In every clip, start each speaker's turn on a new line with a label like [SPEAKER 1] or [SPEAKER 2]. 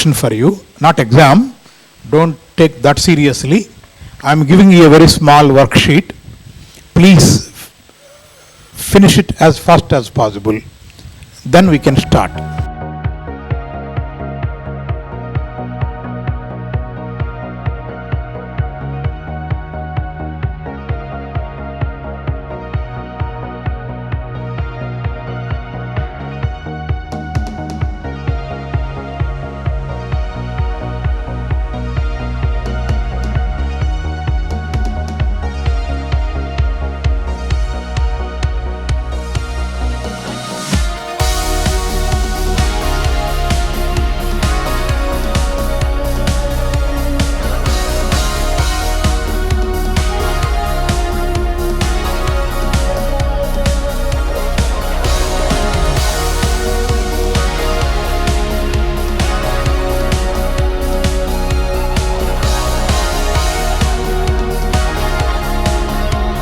[SPEAKER 1] examination for you, not exam. Don't take that seriously. I am giving you a very small worksheet. Please finish it as fast as possible. Then we can start.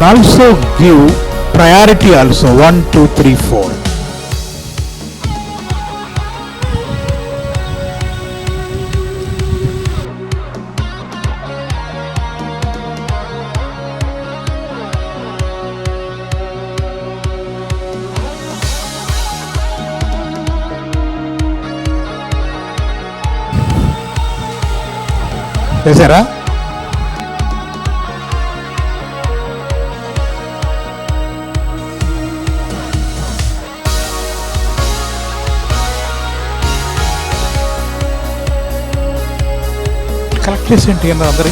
[SPEAKER 1] Also give priority also 1, 2, 3, 4. Yes, collect చేసి ఏంటి అన్నారు అందరి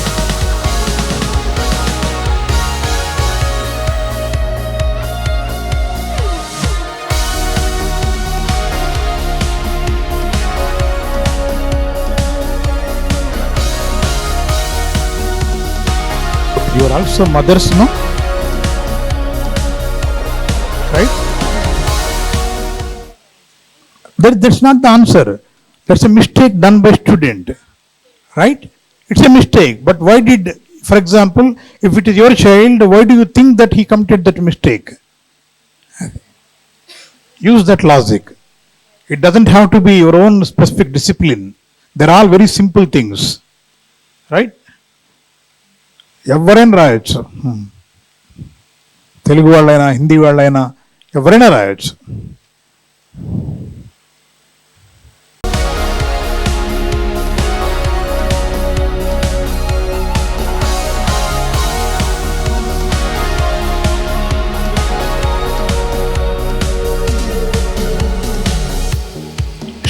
[SPEAKER 1] You are also mothers, no? Right? That's not the answer. That's a mistake done by student. Right? It's a mistake. But why did, for example, if it is your child, why do you think that he committed that mistake? Use that logic. It doesn't have to be your own specific discipline. They're all very simple things. Right? ఎవరైనా రాయొచ్చు, తెలుగు వాళ్ళైనా హిందీ వాళ్ళైనా ఎవరైనా రాయొచ్చు.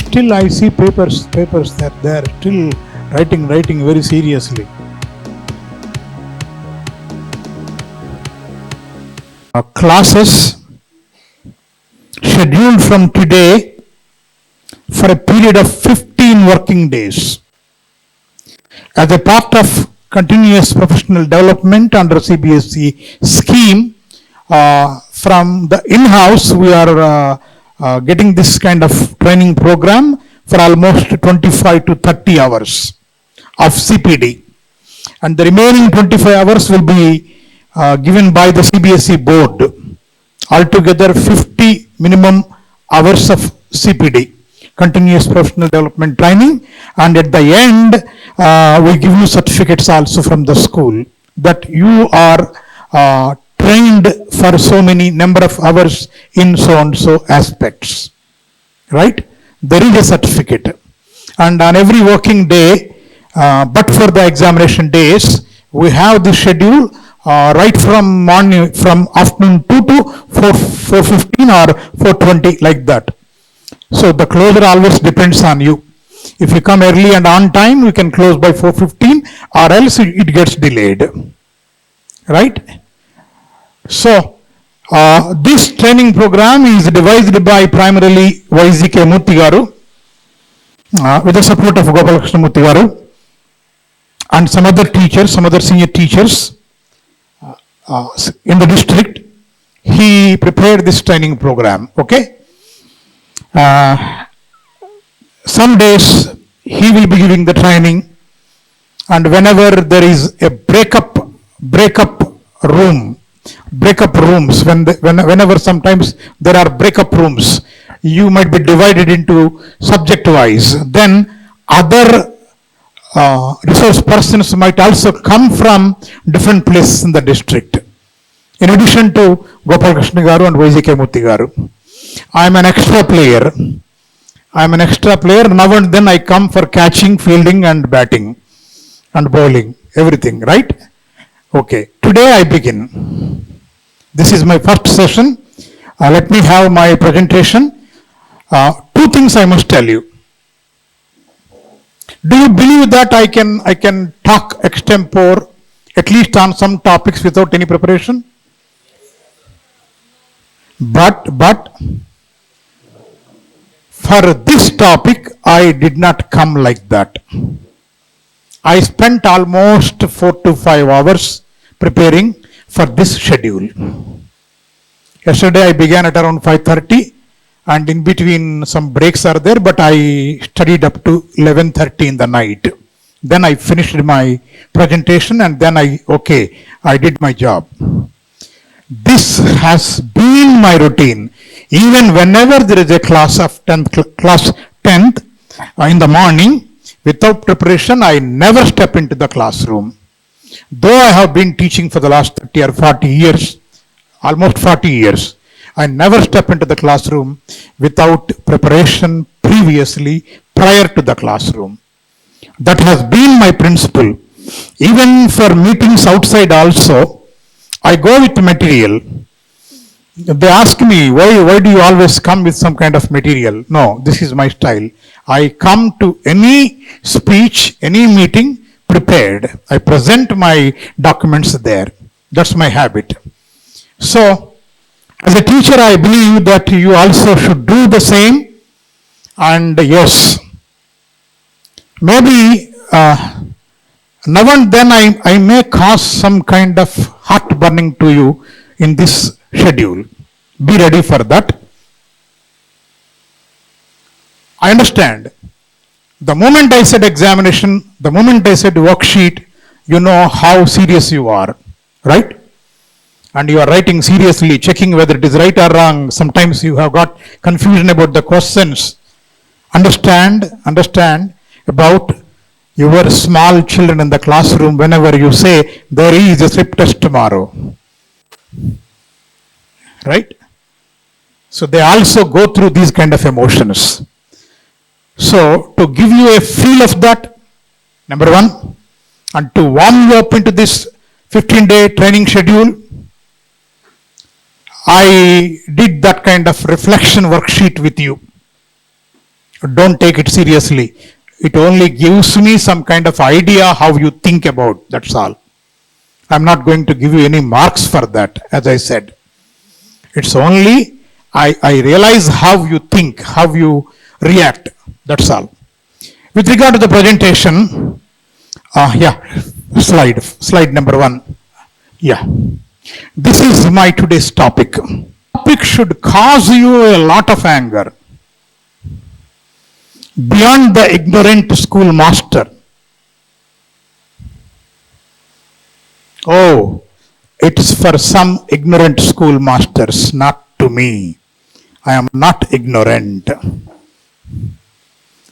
[SPEAKER 1] Still I see papers that they are still writing very seriously. Classes scheduled from today for a period of 15 working days as a part of continuous professional development under CBSE scheme. From the in-house we are getting this kind of training program for almost 25 to 30 hours of CPD, and the remaining 25 hours will be given by the CBSE board. Altogether 50 minimum hours of CPD, continuous professional development training, and at the end we give you certificates also from the school that you are trained for so many number of hours in so and so aspects. Right? There is a certificate, and on every working day, but for the examination days, we have the schedule right from morning, from afternoon 2 to 4:15 or 4:20, like that. So the closure always depends on you. If you come early and on time, we can close by 4:15, or else it gets delayed. Right? So this training program is devised by primarily Y.Z.K. Murthy garu with the support of Gopalakrishna Murthy garu and some other teachers, some other senior teachers in the district. He prepared this training program. Okay. Some days he will be giving the training, and whenever there is a breakup rooms, whenever sometimes there are breakup rooms, you might be divided into subject wise. Then other resource persons might also come from different places in the district. In addition to Gopal Krishna Garu and YJK Murthy Garu, I am an extra player. Now and then I come for catching, fielding and batting and bowling, everything, right? Okay, today I begin. This is my first session. Let me have my presentation. Two things I must tell you. Do you believe that I can talk extempore, at least on some topics without any preparation? But for this topic, I did not come like that. I spent almost 4 to 5 hours preparing for this schedule. Yesterday I began at around 5:30 and in between some breaks are there, but I studied up to 11:30 in the night. Then I finished my presentation and then I did my job. This has been my routine. Even whenever there is a class 10th in the morning, without preparation, I never step into the classroom. Though I have been teaching for the last 30 or 40 years, almost 40 years, I never step into the classroom without preparation previously prior to the classroom. That has been my principle. Even for meetings outside also, I go with material. They ask me, why do you always come with some kind of material? No, this is my style. I come to any speech, any meeting prepared. I present my documents there. That's my habit. So, as a teacher, I believe that you also should do the same. And yes, maybe now and then I may cause some kind of heartburning to you in this schedule. Be ready for that. I understand. The moment I said examination, the moment I said worksheet, you know how serious you are, right? And you are writing seriously, checking whether it is right or wrong. Sometimes you have got confusion about the questions. Understand about your small children in the classroom whenever you say there is a slip test tomorrow. Right? So they also go through these kind of emotions. So to give you a feel of that, number one, and to warm you up into this 15-day training schedule, I did that kind of reflection worksheet with you. Don't take it seriously. It only gives me some kind of idea how you think about, that's all. I'm not going to give you any marks for that, as I said. It's only, I realize how you think, how you react, that's all. With regard to the presentation, slide number 1. Yeah. This is my today's topic. Topic should cause you a lot of anger. Beyond the ignorant schoolmaster. Oh, it is for some ignorant schoolmasters, not to me. I am not ignorant.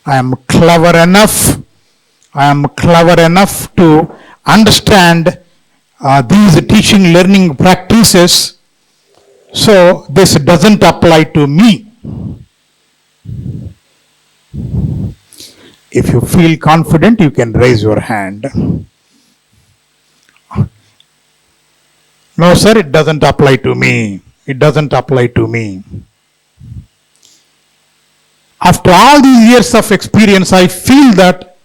[SPEAKER 1] I am clever enough to understand these teaching learning practices, so this doesn't apply to me. If you feel confident, you can raise your hand. No, sir, it doesn't apply to me. It doesn't apply to me. After all these years of experience, I feel that,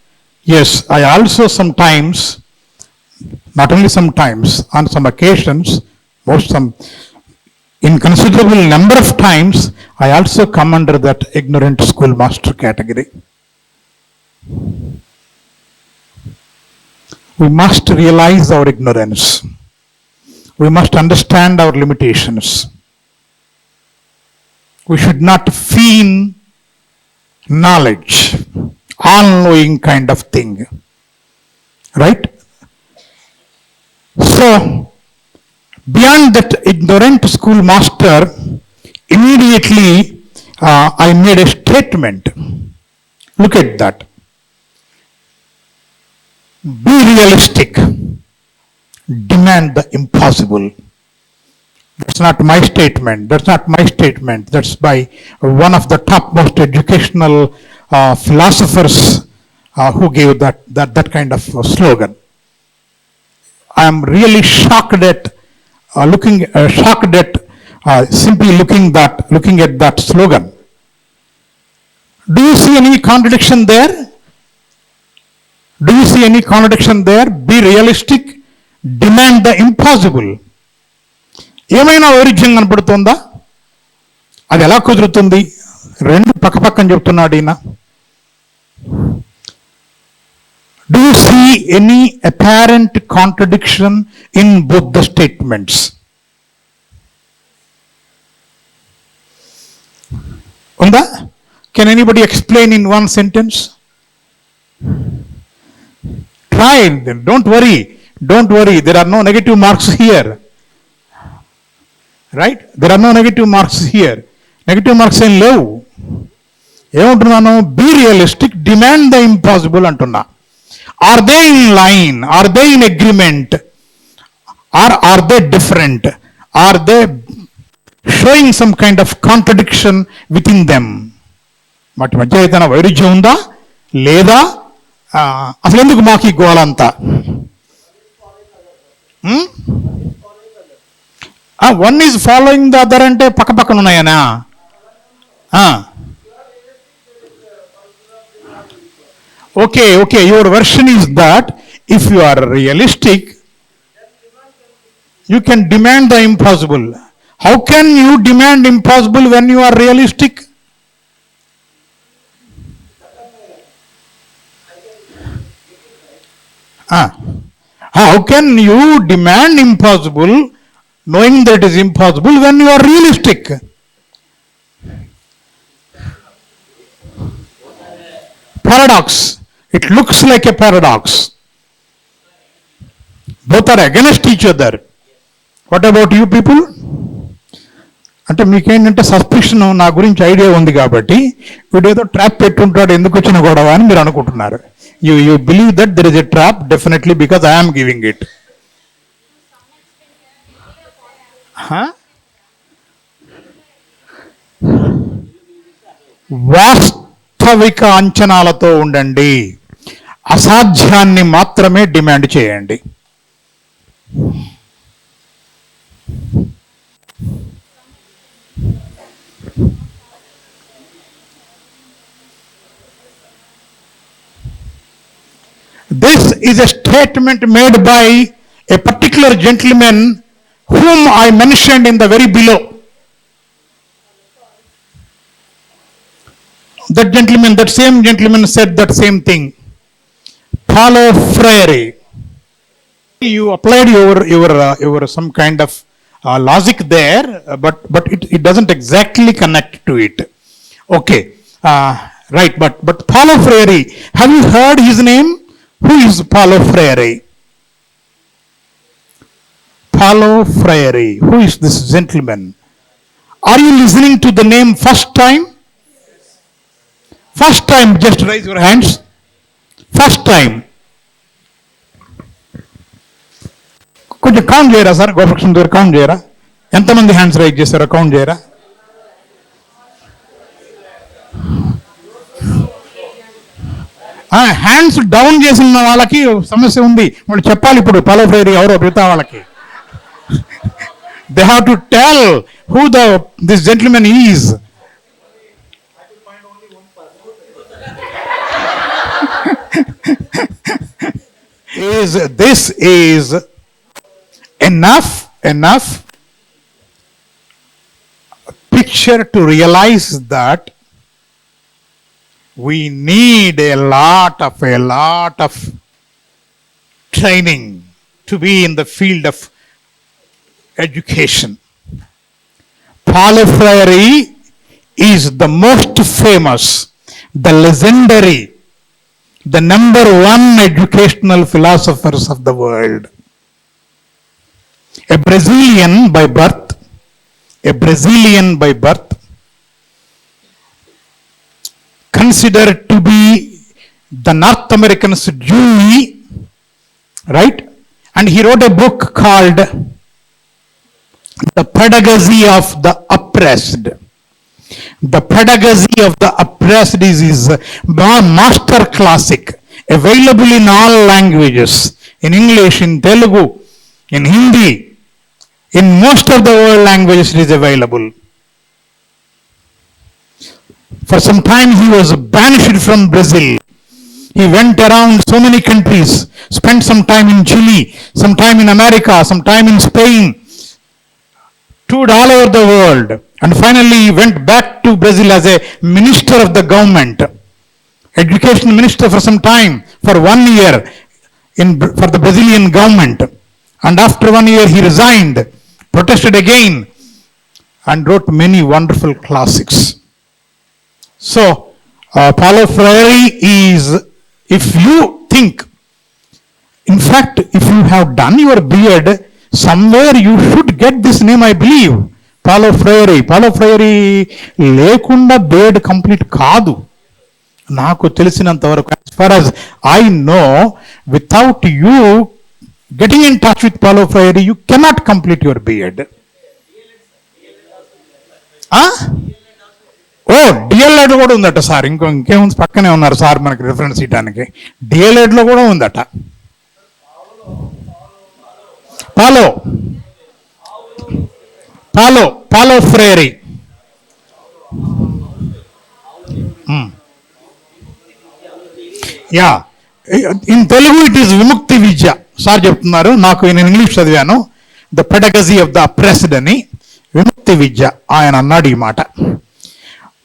[SPEAKER 1] yes, I also sometimes, not only sometimes, on some occasions, in considerable number of times, I also come under that ignorant schoolmaster category. We must realize our ignorance. We must understand our limitations. We should not feign knowledge, all-knowing kind of thing. Right? So, beyond that ignorant schoolmaster, immediately I made a statement. Look at that. Be realistic. Demand the impossible. That's not my statement. That's not my statement. That's by one of the topmost educational philosophers who gave that kind of slogan. I am really shocked at simply looking at that slogan. Do you see any contradiction there? Do you see any contradiction there? Be realistic, demand the impossible. ఏమైనా వైరుధ్యం కనపడుతుందా? అది ఎలా కుదురుతుంది? రెండు పక్కపక్కన చెప్తున్నాడు ఈయన. Do you see any apparent contradiction in both the statements? ఉందా? Can anybody explain in one sentence? Try. Don't worry. Don't worry. There are no negative marks here. Right? There are no negative marks here. Negative marks ఏం లేవు. ఏమంటున్నాను? Be realistic, demand the impossible అంటున్నా. Are they in line? Are they in agreement? Or are they different? Are they showing some kind of contradiction within them? వాటి మధ్య ఏదైనా వైరుధ్యం ఉందా లేదా? అసలు ఎందుకు మాకు ఈ గోలంతా? One is following the other అంటే పక్క పక్కన ఉన్నాయనా? Okay, your version is that if you are realistic, you can demand the impossible. How can you demand impossible when you are realistic? How can you demand impossible knowing that it is impossible when you are realistic? Paradox. It looks like a paradox. Both are against each other. What about you people? అంటే మీకేంటంటే suspicion నా గురించి idea ఉంది కాబట్టి వీడు ఏదో trap పెట్టుంటాడు, ఎందుకు వచ్చిన గొడవ అని మీరు అనుకుంటున్నారు. You believe that there is a trap definitely because I'm giving it. వాస్తవిక అంచనాలతో ఉండండి, అసాధ్యాన్ని మాత్రమే డిమాండ్ చేయండి. This is a statement made by a particular gentleman whom I mentioned in the very below. That same gentleman said that same thing. Paulo Freire. You applied your some kind of logic there, but it doesn't exactly connect to it. Okay, right. But Paulo Freire. Have you heard his name? Who is Paulo Freire? Paulo Freire. Who is this gentleman? Are you listening to the name first time? First time, just raise your hands. First time. కొంచెం count చేయరా sir? Gopakrishna గారు count చేయరా? ఎంతమంది hands rise చేశారో count చేయరా? Hands down చేసిన వాళ్ళకి సమస్య ఉంది, వాళ్ళు చెప్పాలి ఇప్పుడు పాలో ఫ్రైరీ ఎవరో మిగతా వాళ్ళకి. They have to tell who this gentlemen is. This is enough picture to realize that we need a lot of training to be in the field of education. Paulo Freire is the most famous, the legendary, the number one educational philosophers of the world. A Brazilian by birth, considered to be the North American's Dewey right? And he wrote a book called The Pedagogy of the Oppressed. The Pedagogy of the Oppressed is his master classic, available in all languages, in English, in Telugu, in Hindi, in most of the world languages it is available. For some time he was banished from Brazil. He went around so many countries, spent some time in Chile, some time in America, some time in Spain, toured all over the world, and finally he went back to Brazil as a minister of the government, education minister for some time, for 1 year for the Brazilian government. And after 1 year he resigned, protested again, and wrote many wonderful classics. So, Paulo Freire is, if you think, in fact, if you have done your B.Ed, somewhere you should get this name, I believe. Paulo Freire. Paulo Freire లేకుండా B.Ed complete కాదు నాకు తెలిసినంత వరకు. As far as I know, without you getting in touch with Paulo Freire, you cannot complete your B.Ed. DElEd కూడా ఉందట sir. ఇంకేముంది, పక్కనే ఉన్నారు సార్ మనకి రిఫరెన్స్ ఇవ్వడానికి. డిఎల్ఎడ్లో కూడా ఉందట. Paulo Freire. Yeah, in Telugu it is విముక్తి విద్య. సార్ చెప్తున్నారు, నాకు నేను ఇంగ్లీష్ చదివాను. The pedagogy of the oppressed అని విముక్తి విద్య ఆయన అన్నాడు ఈ మాట.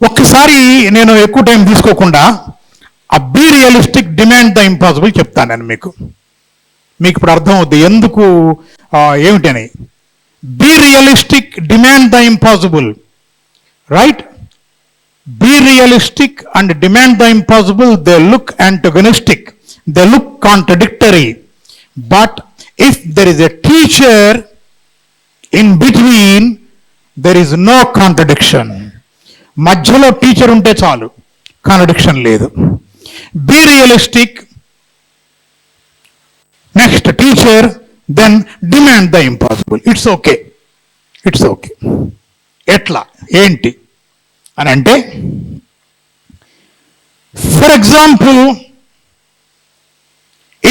[SPEAKER 1] ఒక్కసారి నేను ఎక్కువ టైం తీసుకోకుండా ఆ be realistic, demand the impossible చెప్తాను నేను మీకు ఇప్పుడు అర్థం అవుద్ది ఎందుకు ఏమిటని. Be realistic, demand the impossible, right? Be realistic and demand the impossible. They look antagonistic, they look contradictory. But if there is a teacher in between, there is no contradiction. మధ్యలో teacher ఉంటే చాలు, contradiction లేదు. Be realistic, next teacher, then demand the impossible. It's okay. ఎట్లా, ఏంటి అని అంటే, for example,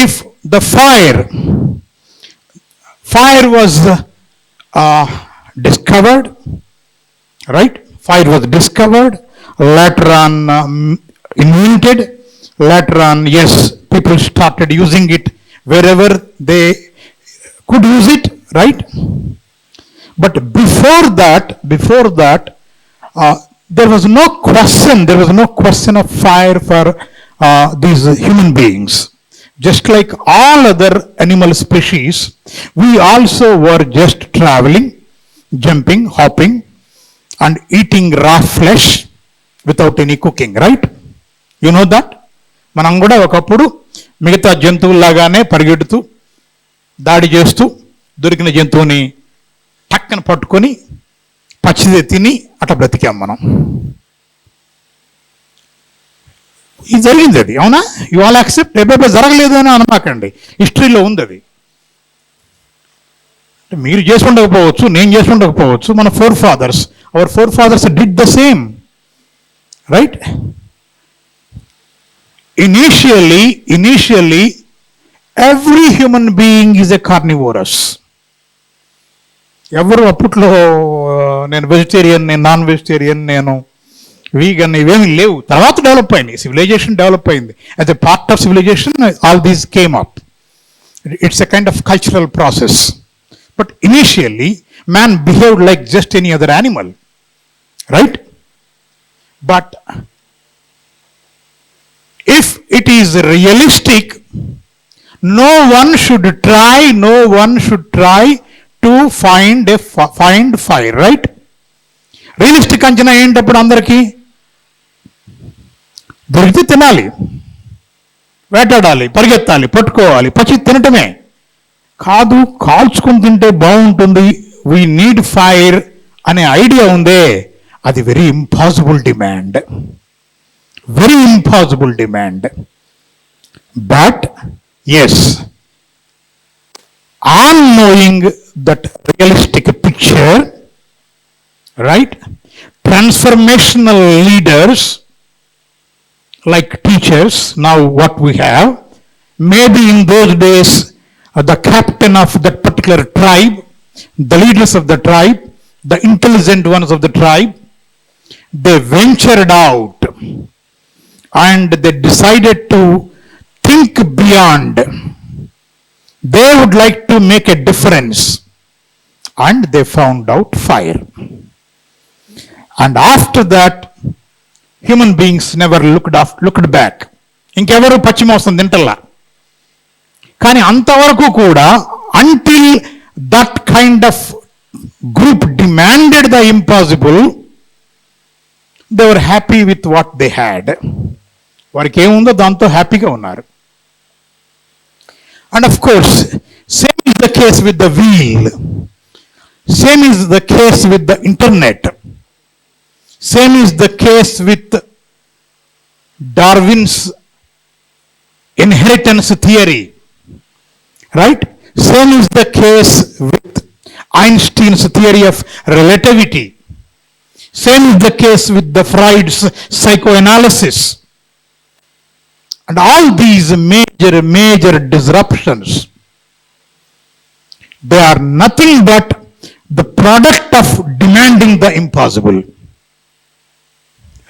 [SPEAKER 1] if the fire was discovered, right? Fire was discovered, later on invented, later on, yes, people started using it wherever they could use it, right? But before that, there was no question of fire for these human beings. Just like all other animal species, we also were just traveling, jumping, hopping, and eating raw flesh without any cooking, right? You know that? మనం కూడా ఒకప్పుడు మిగతా జంతువుల్లాగానే పరిగెడుతూ, దాడి చేస్తూ, దొరికిన జంతువుని టక్కన పట్టుకొని పచ్చిదే తిని అట్లా బ్రతికాం మనం. ఇది జరిగింది, అది అవునా? You all accept. ఎప్పుడు జరగలేదు అని అనమాకండి, హిస్టరీలో ఉంది అది. మీరు చేసి ఉండకపోవచ్చు, నేను చేసి ఉండకపోవచ్చు, మన our forefathers did the same, right? Initially every human being is a carnivorous. ఎవరు అప్పట్లో నేను వెజిటేరియన్, నేను నాన్ వెజిటేరియన్, నేను వీగన్, ఇవేమీ లేవు. తర్వాత డెవలప్ అయింది, సివిలైజేషన్ డెవలప్ అయింది. As a part of civilisation all these came up. It's a kind of cultural process. But initially, man behaved like just any other animal, right? But if it is realistic, no one should try to find fire, right? Realistic అంచనా ఏంటప్పుడు అందరికీ? దొరికితే తినాలి, వేటాడాలి, పరిగెత్తాలి, పట్టుకోవాలి, పచ్చి తినటమే కాదు. కాల్చుకుని తింటే బాగుంటుంది, వీ నీడ్ ఫైర్ అనే ఐడియా ఉందే, అది very impossible demand. But yes, 1 knowing that realistic picture, right? Transformational leaders like teachers, now what we have, maybe in those days the captain of that particular tribe, the leaders of the tribe, the intelligent ones of the tribe, they ventured out and they decided to think beyond. They would like to make a difference, and they found out fire. And after that, human beings never looked back. ఇంకెవరు పశ్చిమోసం తింటల్లా. కానీ అంతవరకు కూడా, until that kind of group demanded the impossible, they were happy with what they had. వారికి ఏముందో దాంతో హ్యాపీగా ఉన్నారు. And of course, same is the case with the wheel. Same is the case with the internet. Same is the case with Darwin's inheritance theory. Right? Same is the case with Einstein's theory of relativity. Same is the case with the Freud's psychoanalysis. And all these major disruptions, they are nothing but the product of demanding the impossible.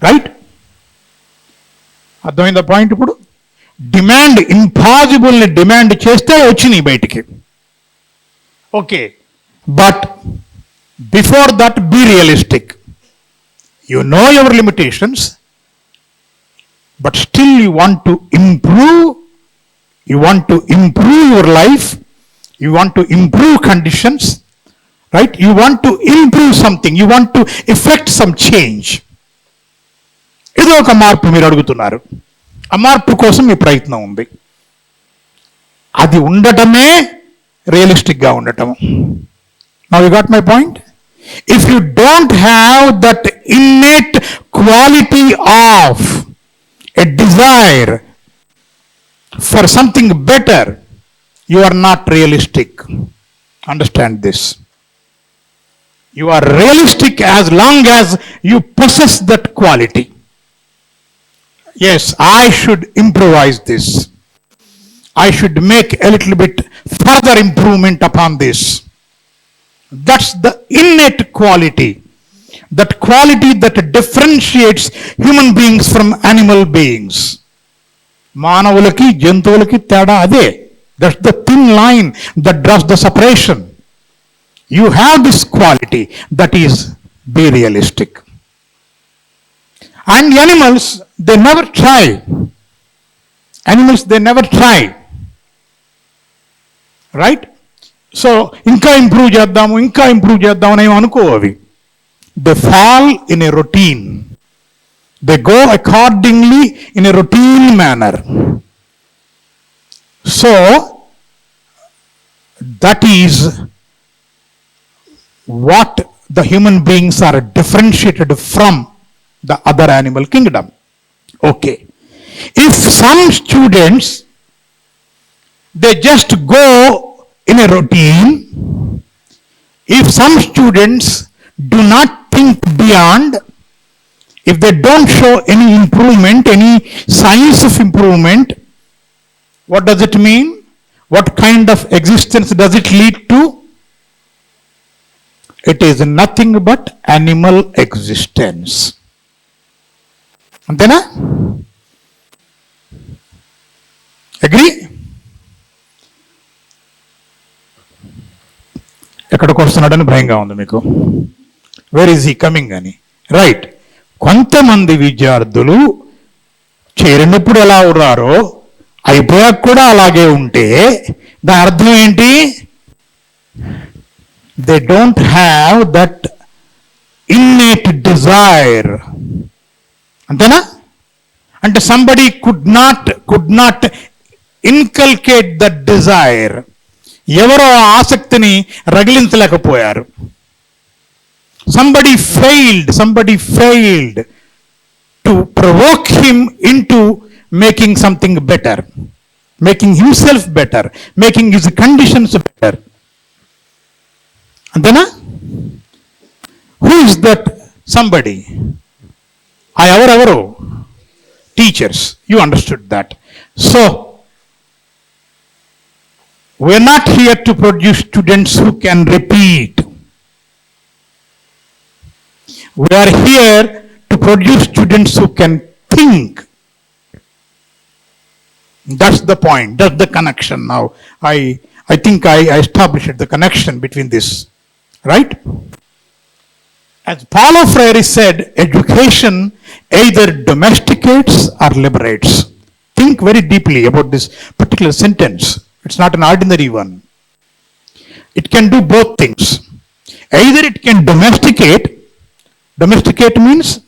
[SPEAKER 1] Right? అర్థమైందా point? ఇప్పుడు demand, ఇంపాసిబుల్ని demand చేస్తే వచ్చినాయి బయటికి. Okay, but before that be realistic. You know your limitations, but still you want to improve, you want to improve your life, you want to improve conditions, right? You want to improve something, you want to effect some change. ఏదో ఒక మార్పు మీరు అడుగుతున్నారు. ఆ మార్పు కోసం మీ ప్రయత్నం ఉంది. అది ఉండటమే రియలిస్టిక్గా ఉండటం. Now you got my point? If you don't have that innate quality of a desire for something better, you are not realistic. Understand this. You are realistic as long as you possess that quality. Yes, I should improvise this. I should make a little bit further improvement upon this. That's the innate quality. That quality that differentiates human beings from animal beings. మానవులకి జంతువులకి తేడా అదే. That's the thin line that draws the separation. You have this quality, that is, be realistic. And animals, they never try. Animals, they never try. Right? So, ఇంకా improve చేద్దాము అని అనుకో అవి. They fall in a routine. They go accordingly in a routine manner. So, that is what the human beings are differentiated from the other animal kingdom. Okay. If some students, they just go in a routine, if some students do not think beyond, if they don't show any improvement, any signs of improvement, what does it mean? What kind of existence does it lead to? It is nothing but animal existence. అంతేనా? Agree? ఎక్కడికి వస్తున్నాడని భయంగా ఉంది మీకు. Where is he coming అని. Right. కొంతమంది విద్యార్థులు చేరినప్పుడు ఎలా ఉన్నారో అయిపోయాక కూడా అలాగే ఉంటే దాని అర్థం ఏంటి? They don't have that innate desire. అంతేనా? అంటే somebody could not inculcate that desire. ఎవరో ఆసక్తిని రగిలించలేకపోయారు. Somebody failed to provoke him into making something better, making himself better, making his conditions better. Antena? Who is that somebody? Evaro? Teachers. You understood that. So, we are not here to produce students who can repeat. We are here to produce students who can think. That's the point. That's the connection now. I think I established the connection between this. Right? As Paulo Freire said, education either domesticates or liberates. Think very deeply about this particular sentence. It's not an ordinary one. It can do both things. Either it can domesticate. Domesticate means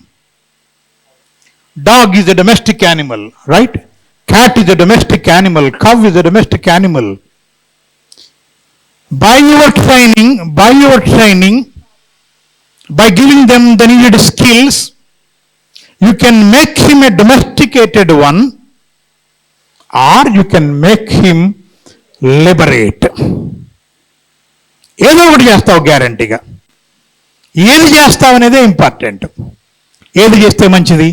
[SPEAKER 1] dog is a domestic animal, right? Cat is a domestic animal. Cow is a domestic animal. By your training, by giving them the needed skills, you can make him a domesticated one, or you can make him liberate. ఏదో ఒకటి చేస్తావు గ్యారంటీగా. ఏది చేస్తావు అనేదే important. ఏది చేస్తే మంచిది?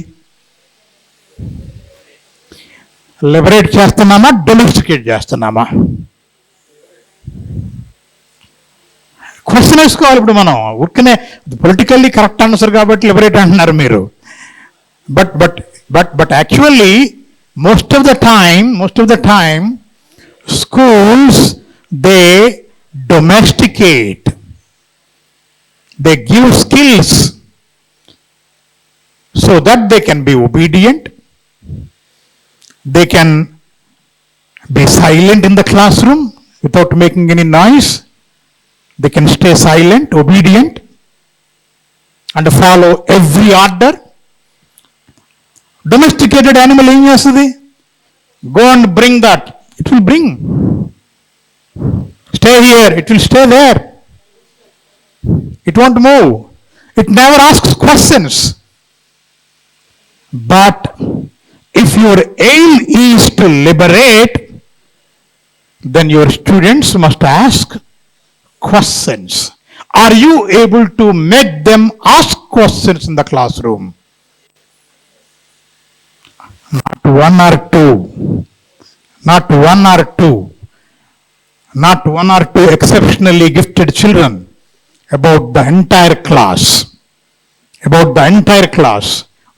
[SPEAKER 1] లిబరేట్ చేస్తున్నామా, డొమెస్టికేట్ చేస్తున్నామా? క్వశ్చన్ వేసుకోవాలి. ఇప్పుడు మనం ఊరికనే పొలిటికల్లీ కరెక్ట్ ఆన్సర్ కాబట్టి లిబరేట్ అంటున్నారు మీరు. But actually most of the time schools, they domesticate. They give skills so that they can be obedient. They can be silent in the classroom without making any noise. They can stay silent, obedient, and follow every order. Domesticated animal ఏం చేస్తుంది? Go and bring that. It will bring. Stay here. It will stay there. It won't move. It never asks questions. But if your aim is to liberate, then your students must ask questions. Are you able to make them ask questions in the classroom? Not one or two. Not one or two exceptionally gifted children. About the entire class.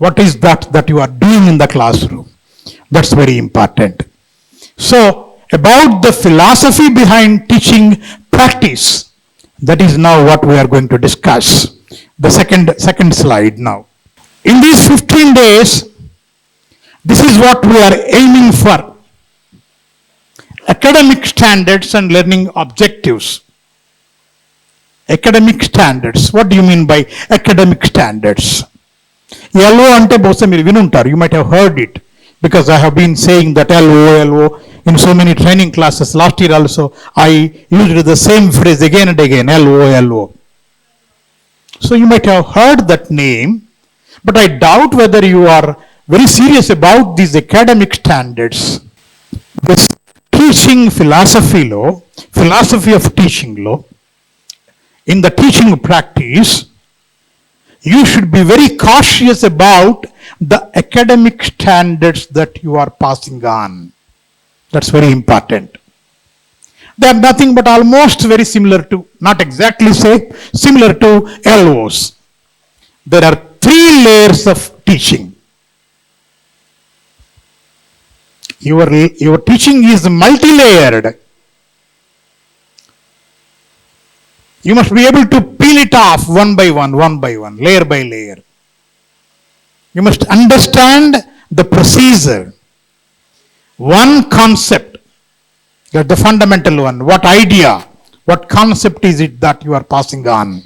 [SPEAKER 1] What is that you are doing in the classroom? That's very important. So, about the philosophy behind teaching practice, that is now what we are going to discuss. The second slide now. In these 15 days, this is what we are aiming for. Academic standards and learning objectives. Academic standards. What do you mean by academic standards? LO ante bosa meer vinuntaru. You might have heard it because I have been saying that LO in so many training classes. Last year also I used the same phrase again and again. LO. So you might have heard that name, but I doubt whether you are very serious about these academic standards. This teaching philosophy of teaching law, in the teaching practice, you should be very cautious about the academic standards that you are passing on. That's very important. They are nothing but almost very similar to, not exactly similar to LOs. There are 3 layers of teaching. Your teaching is multi-layered. You must be able to peel it off one by one, layer by layer. You must understand the procedure. One concept, that's the fundamental one. What idea, what concept is it that you are passing on?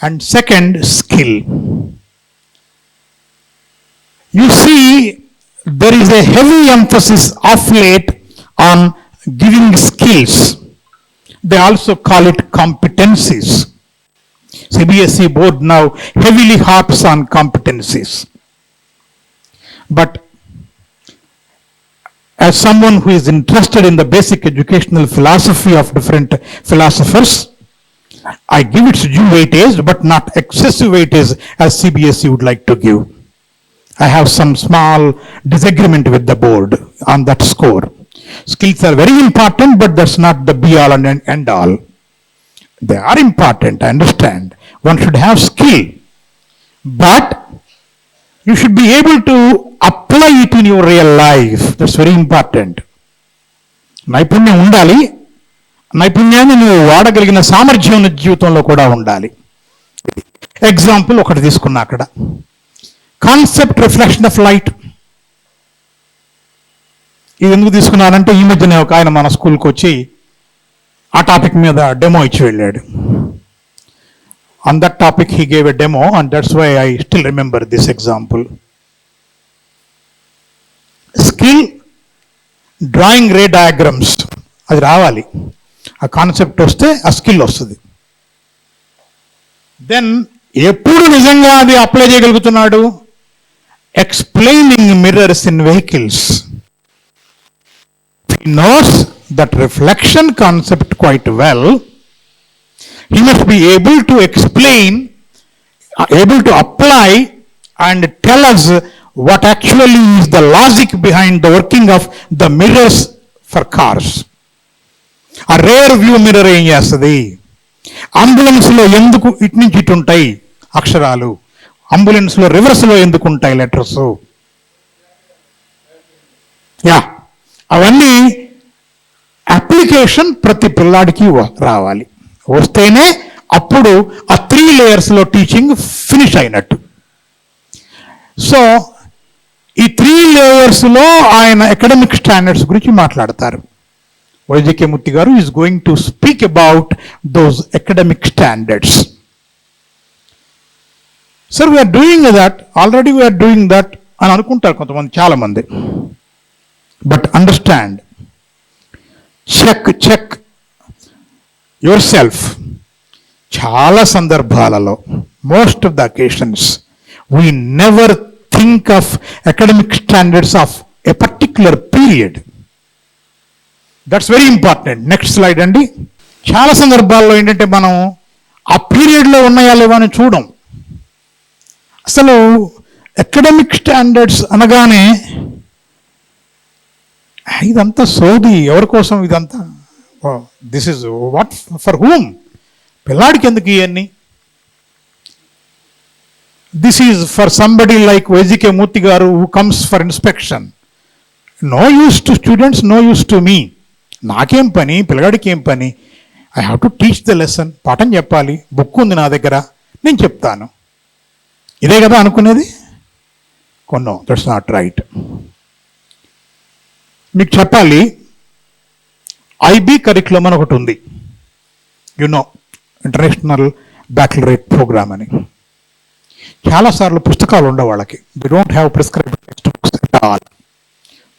[SPEAKER 1] And second, skill. You see, there is a heavy emphasis of late on giving skills. They also call it competencies. CBSE board now heavily harps on competencies. But as someone who is interested in the basic educational philosophy of different philosophers, I give its due weightage, but not excessive weightage as CBSE would like to give. I have some small disagreement with the board on that score. Skills are very important, but that's not the be all and end all. They are important, I understand. One should have skill, but you should be able to apply it in your real life. That's very important. నైపుణ్యం ఉండాలి, నైపుణ్యాన్ని నువ్వు వాడగలిగిన సామర్థ్యం నీ జీవితంలో కూడా ఉండాలి. Example ఒకటి తీసుకున్నా అక్కడ, కాన్సెప్ట్ రిఫ్లెక్షన్ ఆఫ్ లైట్. ఇది ఎందుకు తీసుకున్నానంటే ఈ మధ్యనే ఒక ఆయన మన స్కూల్కి వచ్చి ఆ టాపిక్ మీద డెమో ఇచ్చి వెళ్ళాడు. On that topic he gave a demo, and that's why I still remember this example. Skill, drawing ray diagrams, అది రావాలి. ఆ కాన్సెప్ట్ వస్తే ఆ స్కిల్ వస్తుంది. దెన్ ఎప్పుడు నిజంగా అది అప్లై చేయగలుగుతున్నాడు? Explaining mirrors in vehicles. He knows that reflection concept quite well. He must be able to explain, able to apply and tell us what actually is the logic behind the working of the mirrors for cars. A rear view mirror ఏం చేస్తుంది? అంబులెన్స్లో ఎందుకు ఇటు నుంచి ఇటు ఉంటాయి అక్షరాలు, అంబులెన్స్లో రివర్స్లో ఎందుకు ఉంటాయి లెటర్స్? యా, అవన్నీ అప్లికేషన్ ప్రతి పిల్లాడికి రావాలి. వస్తేనే అప్పుడు ఆ 3 layers టీచింగ్ ఫినిష్ అయినట్టు. సో ఈ 3 layers ఆయన అకాడమిక్ స్టాండర్డ్స్ గురించి మాట్లాడతారు. వైజకే మూర్తి గారు is going to speak about those academic standards. Sir we are doing that, already we are doing that అని అనుకుంటారు కొంతమంది, చాలామంది. But understand, check yourself. చాలా సందర్భాలలో, most of the occasions, we never think of academic standards of a particular period. That's very important. Next slide అండి. చాలా సందర్భాల్లో ఏంటంటే మనం ఆ పీరియడ్లో ఉన్నాయా లేవా అని చూడం. అసలు అకాడమిక్ స్టాండర్డ్స్ అనగానే ఇదంతా సోది, ఎవరి కోసం ఇదంతా? This is what for whom? పిల్లాడికి ఎందుకు ఇవన్నీ? This is for somebody like YGK Murthy garu who comes for inspection. No use to students, no use to me. నాకేం పని, పిల్లగాడికి ఏం పని? I have to teach the lesson. పాఠం చెప్పాలి, బుక్ ఉంది నా దగ్గర, నేను చెప్తాను. ఇదే కదా అనుకునేది? కొన్నో, దట్స్ నాట్ రైట్. మీకు చెప్పాలి, ఐబీ కరికులం అని ఒకటి ఉంది, యునో, ఇంటర్నేషనల్ బ్యాక్లరేట్ ప్రోగ్రామ్ అని. చాలాసార్లు పుస్తకాలు ఉండవు వాళ్ళకి. They don't have prescribed text books at all.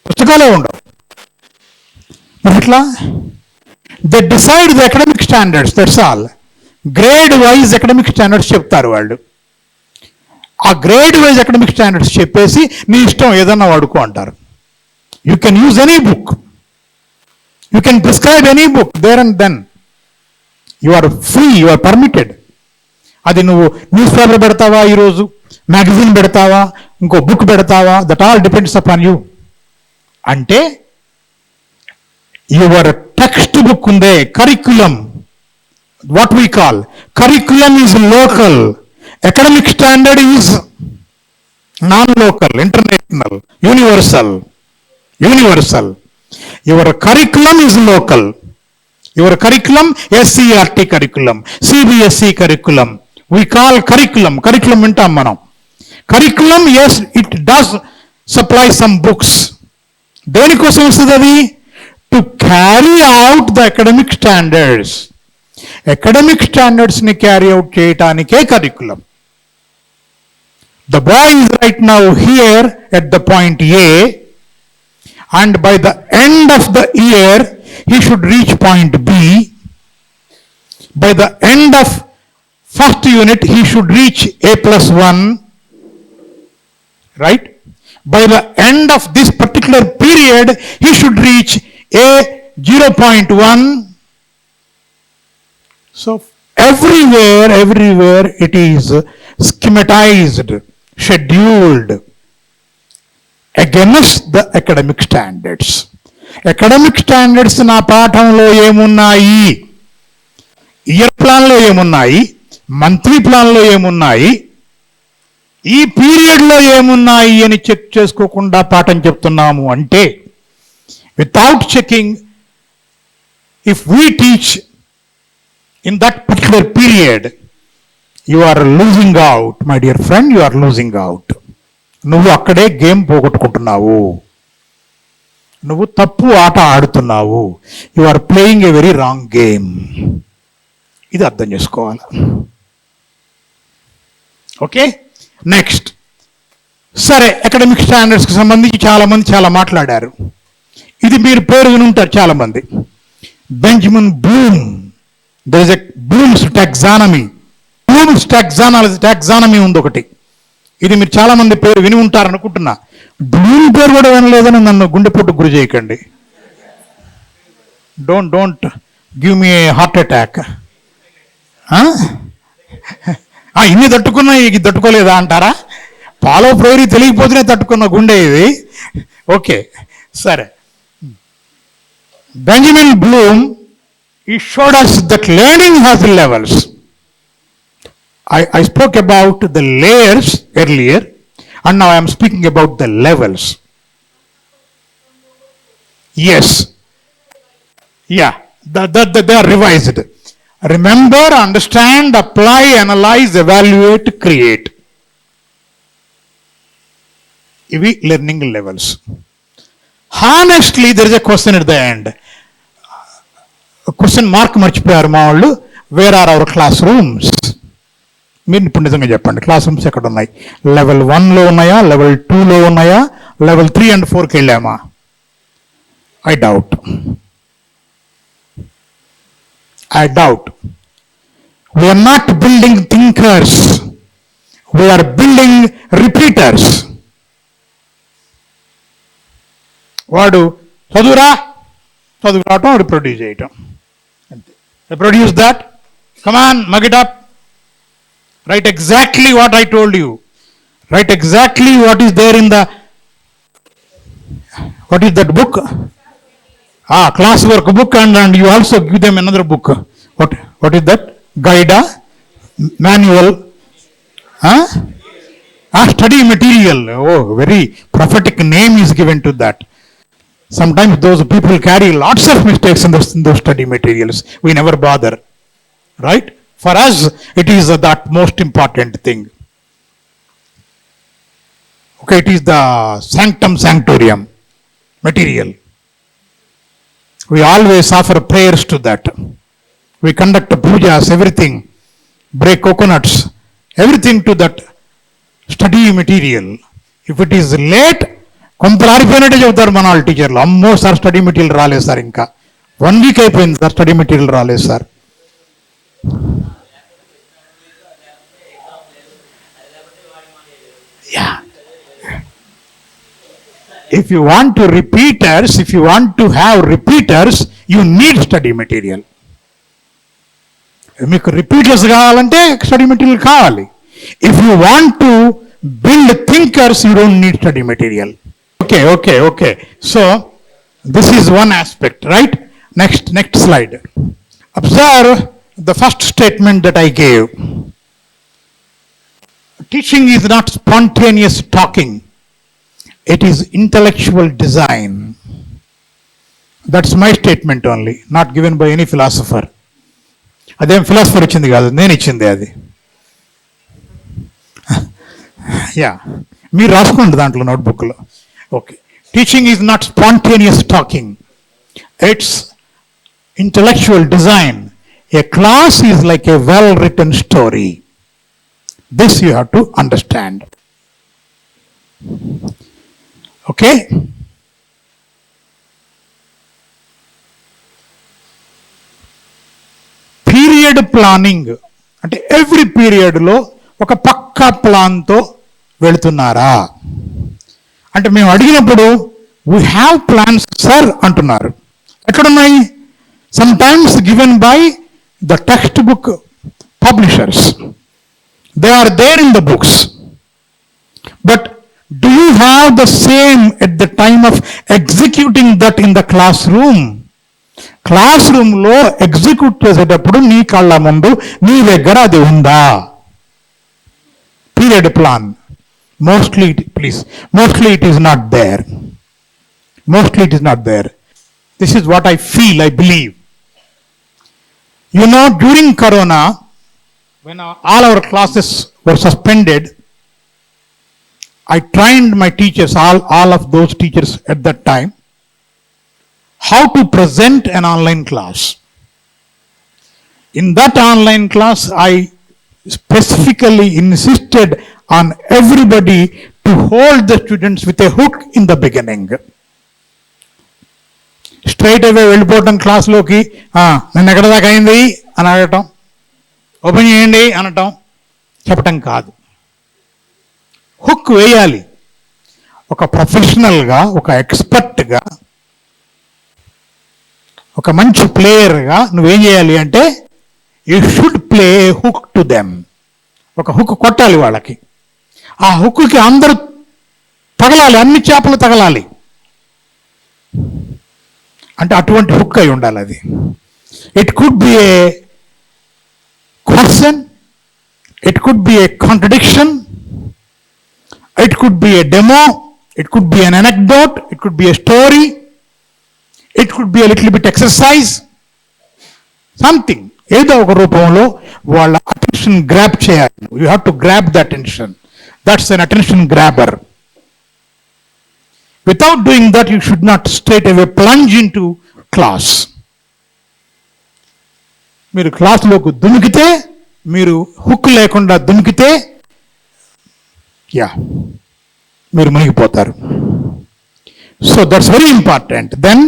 [SPEAKER 1] పుస్తకాలే ఉండవు. మరి ఎట్లా? They decide the academic standards, that's all. Grade wise academic standards చెప్తారు వాళ్ళు. ఆ గ్రేడ్ వైజ్ అకాడమిక్ స్టాండర్డ్స్ చెప్పేసి నీ ఇష్టం ఏదన్నా వాడుకో అంటారు. You can use any book, you can prescribe any book there and then. You are free, you are permitted. అది నువ్వు న్యూస్ పేపర్ పెడతావా, ఈరోజు మ్యాగజైన్ పెడతావా, ఇంకో బుక్ పెడతావా, that all depends upon you. అంటే యువర్ టెక్స్ట్ బుక్ ఉందే, curriculum, what we call curriculum is local, academic standard is non local, international, universal. Your curriculum is local. Your curriculum, SCRT curriculum, CBSE curriculum. We call curriculum. Curriculum వింటాం మనం. Curriculum, yes, it does supply some books. దేనికోసం ఇస్తుంది అది? To carry out the academic standards. Academic standards ని carry out చేయటానికే curriculum. The boy is right now here at the point A, and by the end of the year he should reach point B. By the end of first unit he should reach A+1, right? by the end of this particular period, he should reach a 0.1. So everywhere it is schematized, scheduled against the academic standards. Academic standards నా పాఠంలో ఏమున్నాయి, year ప్లాన్లో ఏమున్నాయి, monthly ప్లాన్లో ఏమున్నాయి, ఈ పీరియడ్లో ఏమున్నాయి అని చెక్ చేసుకోకుండా పాఠం చెప్తున్నాము అంటే, without checking, if we teach in that particular period, you are losing out my dear friend, you are losing out. నువ్వు అక్కడే గేమ్ పోగొట్టుకుంటున్నావు, నువ్వు తప్పు ఆట ఆడుతున్నావు. You are playing a very wrong game. ఇది అర్థం చేసుకోవాలి. Okay, next. సరే, అకాడమిక్ స్టాండర్డ్స్కి సంబంధించి చాలామంది చాలా మాట్లాడారు. ఇది మీరు పేరు విని ఉంటారు చాలామంది. Benjamin Bloom, there is a Bloom's taxonomy. Bloom's taxonomy ఉంది ఒకటి. ఇది మీరు చాలామంది పేరు విని ఉంటారు అనుకుంటున్నా. బ్లూమ్ పేరు కూడా వినలేదని నన్ను గుండెపోటు గురి చేయకండి. Don't give me A heart attack. ఇన్ని తట్టుకున్నా ఇది తట్టుకోలేదా అంటారా? పాలో ప్రేరీ తెలియకపోతేనే తట్టుకున్న గుండె ఇది. ఓకే, సరే. Benjamin Bloom, he showed us that learning has levels. I spoke about the layers earlier, and now I am speaking about the levels. Yes, yeah, they are revised. Remember, understand, apply, analyze, evaluate, create. ఇవి learning levels. Honestly there is a question at the end. Question mark మర్చిపోయారు మా వాళ్ళు. Where are our classrooms? మీరు ఇప్పుడు నిజంగా చెప్పండి, class rooms ఎక్కడ ఉన్నాయి? లెవెల్ 1లో ఉన్నాయా, లెవెల్ 2లో ఉన్నాయా, లెవెల్ 3 and 4కి వెళ్ళామా? I doubt. We are not building thinkers, we are building repeaters. వాడు చదువు రావటం, రిప్రొడ్యూస్ చేయటం అంతే. Reproduce that, come on, mug it up, write exactly what I told you, write exactly what is there in the, what is that book? Class work book, and you also give them another book. What is that? Guide, manual, study material. Oh, very prophetic name is given to that. Sometimes those people carry lots of mistakes in those study materials. We never bother, right? For us, it is that most important thing. Okay, it is the sanctum sanctorum material. We always offer prayers to that. We conduct pujas, everything, break coconuts, everything to that study material. If it is late, కొంత ఆరిపోయినట్టే చెబుతారు మన వాళ్ళ టీచర్లు. అమ్మో sir study material రాలేదు sir, ఇంకా 1 week అయిపోయింది sir, study material రాలేదు sir. If you want to have repeaters, you need study material. మీకు రిపీటర్స్ కావాలంటే స్టడీ మెటీరియల్ కావాలి. If you want to build thinkers, you don't need study material. Okay. So this is one aspect, right? Next slide. Observe the first statement that I gave. Teaching is not spontaneous talking. It is intellectual design. That's my statement only, not given by any philosopher. అదేం philosopher ఇచ్చింది కాదు, నేను ఇచ్చింది అది. మీరు రాసుకోండి దాంట్లో నోట్బుక్లో. Okay, teaching is not spontaneous talking, it's intellectual design. A class is like a well written story. This you have to understand. Okay, period planning అంటే ఎవ్రీ పీరియడ్లో ఒక పక్కా ప్లాన్తో వెళుతున్నారా? అంటే మేము అడిగినప్పుడు వీ హ్యావ్ ప్లాన్స్ సార్ అంటున్నారు. ఎక్కడున్నాయి? Some times given by the text book publishers. They are there in the books. But do you have the same at the time of executing that in the classroom? Classroom లో execute చేసేటప్పుడు నీ కళ్ళ ముందు నీ దగ్గర అది ఉందా? Period plan. Mostly it is not there. Mostly it is not there. This is what I feel, I believe. You know, during Corona, when all our classes were suspended, I trained my teachers, all of those teachers at that time, how to present an online class. In that online class, I specifically insisted on everybody to hold the students with a hook in the beginning. Straight away వెళ్ళిపోవటం క్లాస్లోకి, నన్ను ఎక్కడ దాకా అయింది అని అడగటం, open చేయండి అనటం, చెప్పటం కాదు. హుక్ వేయాలి. ఒక ప్రొఫెషనల్గా, ఒక ఎక్స్పర్ట్గా, ఒక మంచి ప్లేయర్గా నువ్వేం చేయాలి అంటే you should play hook to them. ఒక హుక్ కొట్టాలి వాళ్ళకి. ఆ హుక్కి అందరూ తగలాలి, అన్ని చేపలు తగలాలి. అంటే అటువంటి హుక్ అయి ఉండాలి అది. It could be A question, it could be a contradiction, it could be a demo, it could be an anecdote, it could be a story, it could be a little bit exercise, something. ఏదో ఒక రూపంలో వాళ్ళ attention grab చేయాలి. You have to grab the attention. That's an attention grabber. Without doing that you should not straight away plunge into class. మీరు క్లాసులోకి దుమికితే, మీరు hook లేకుండా దుమికితే మీరు మునిగిపోతారు. So that's very important. Then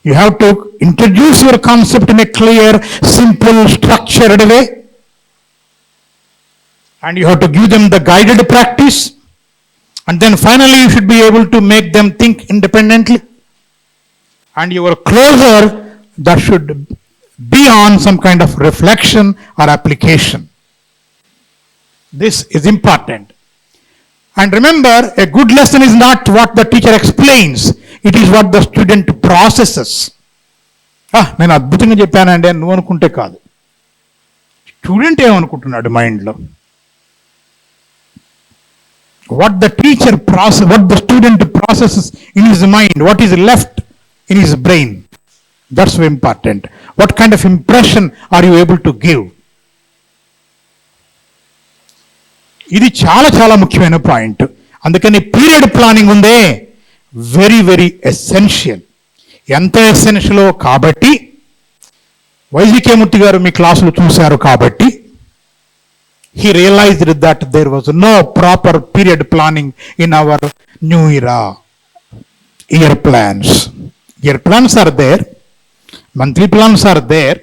[SPEAKER 1] you have to introduce your concept in a clear, simple, structured way, and you have to give them the guided practice, and then finally you should be able to make them think independently, and your closure that should be on some kind of reflection or application. This is important. And remember, a good lesson is not what the teacher explains, it is what the student processes. నేను అద్భుతంగా చెప్పానండి అని నువ్వు అనుకుంటే కాదు. Student ఏమనుకుంటున్నాడు మైండ్లో? What the teacher process, what the student processes in his mind, what is left in his brain. That's very important. What kind of impression are you able to give? ఇది చాలా చాలా ముఖ్యమైన పాయింట్. అందుకని period planning ఉందే very very essential. ఎంత ఎసెన్షియలో కాబట్టి వైవికేమూర్తి గారు మీ క్లాసులు చూశారు కాబట్టి he realized that there was no proper period planning in our new era. Year plans. Year plans are there. Monthly plans are there.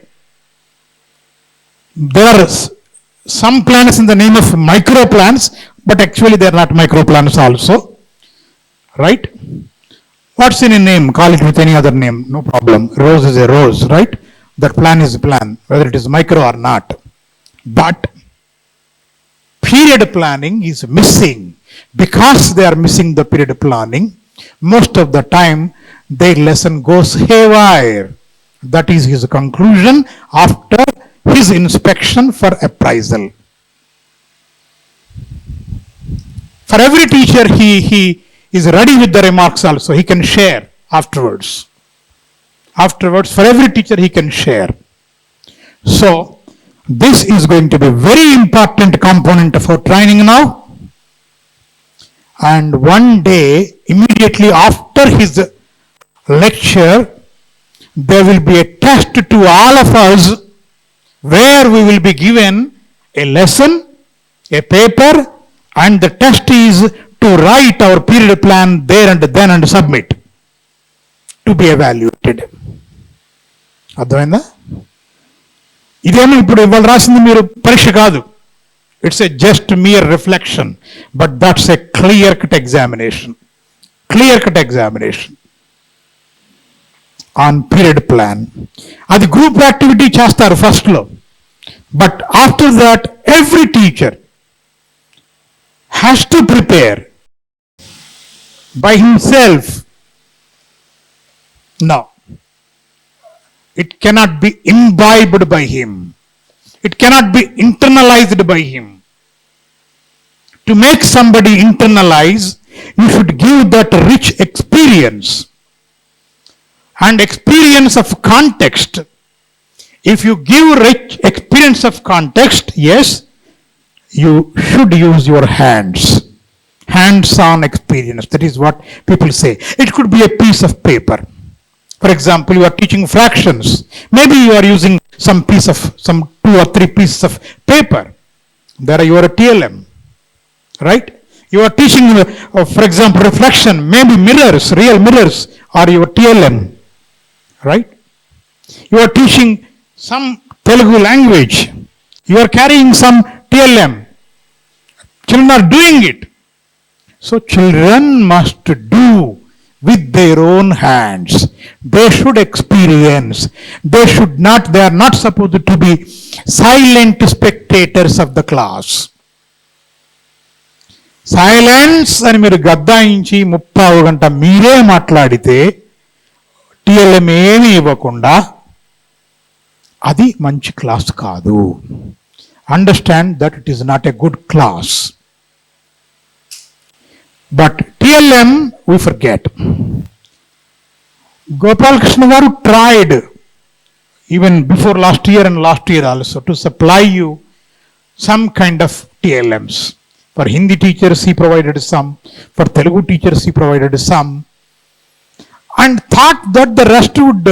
[SPEAKER 1] There are some plans in the name of micro plans, but actually they are not micro plans also. Right? What's in a name? Call it with any other name, no problem. Rose is a rose, right? That plan is a plan, whether it is micro or not. But period planning is missing. Because they are missing the period planning, most of the time their lesson goes haywire. That is his conclusion after his inspection for appraisal. For every teacher, he is ready with the remarks also. He can share afterwards. For every teacher, he can share. So, this is going to be a very important component for training now. And one day, immediately after his lecture, there will be a test to all of us where we will be given a lesson, a paper, and the test is to write our period plan there and then and submit to be evaluated. అర్థమైందా? ఇదేమో ఇప్పుడు ఇవాళ రాసింది మీరు పరీక్ష కాదు. It's a just mere reflection, but that's a clear-cut examination. clear-cut examination on period plan. అది group activity చేస్తారు ఫస్ట్లో, but after that every teacher has to prepare by himself. No, it cannot be imbibed by him. It cannot be internalized by him. To make somebody internalize, you should give that rich experience and experience of context. If you give rich experience of context, yes, you should use your hands-on experience. That is what people say. It could be a piece of paper. For example, you are teaching fractions. Maybe you are using some 2 or 3 pieces of paper. There you are a TLM, right? You are teaching, for example, reflection. Maybe mirrors, real mirrors are your TLM, right? You are teaching some Telugu language. You are carrying some TLM. Children are doing it. So children must do with their own hands. They should experience. They are not supposed to be silent spectators of the class. Silence అని మీరు గద్దాయించి 30 గంట మీరే మాట్లాడితే TLM ఏమీ ఇవ్వకుండా అది మంచి class కాదు. Understand that it is not a good class. But TLM we forget. Gopal Krishna Garu tried even before last year and last year also to supply you some kind of TLMs. For Hindi teachers he provided some, for Telugu teachers he provided some, and thought that the rest would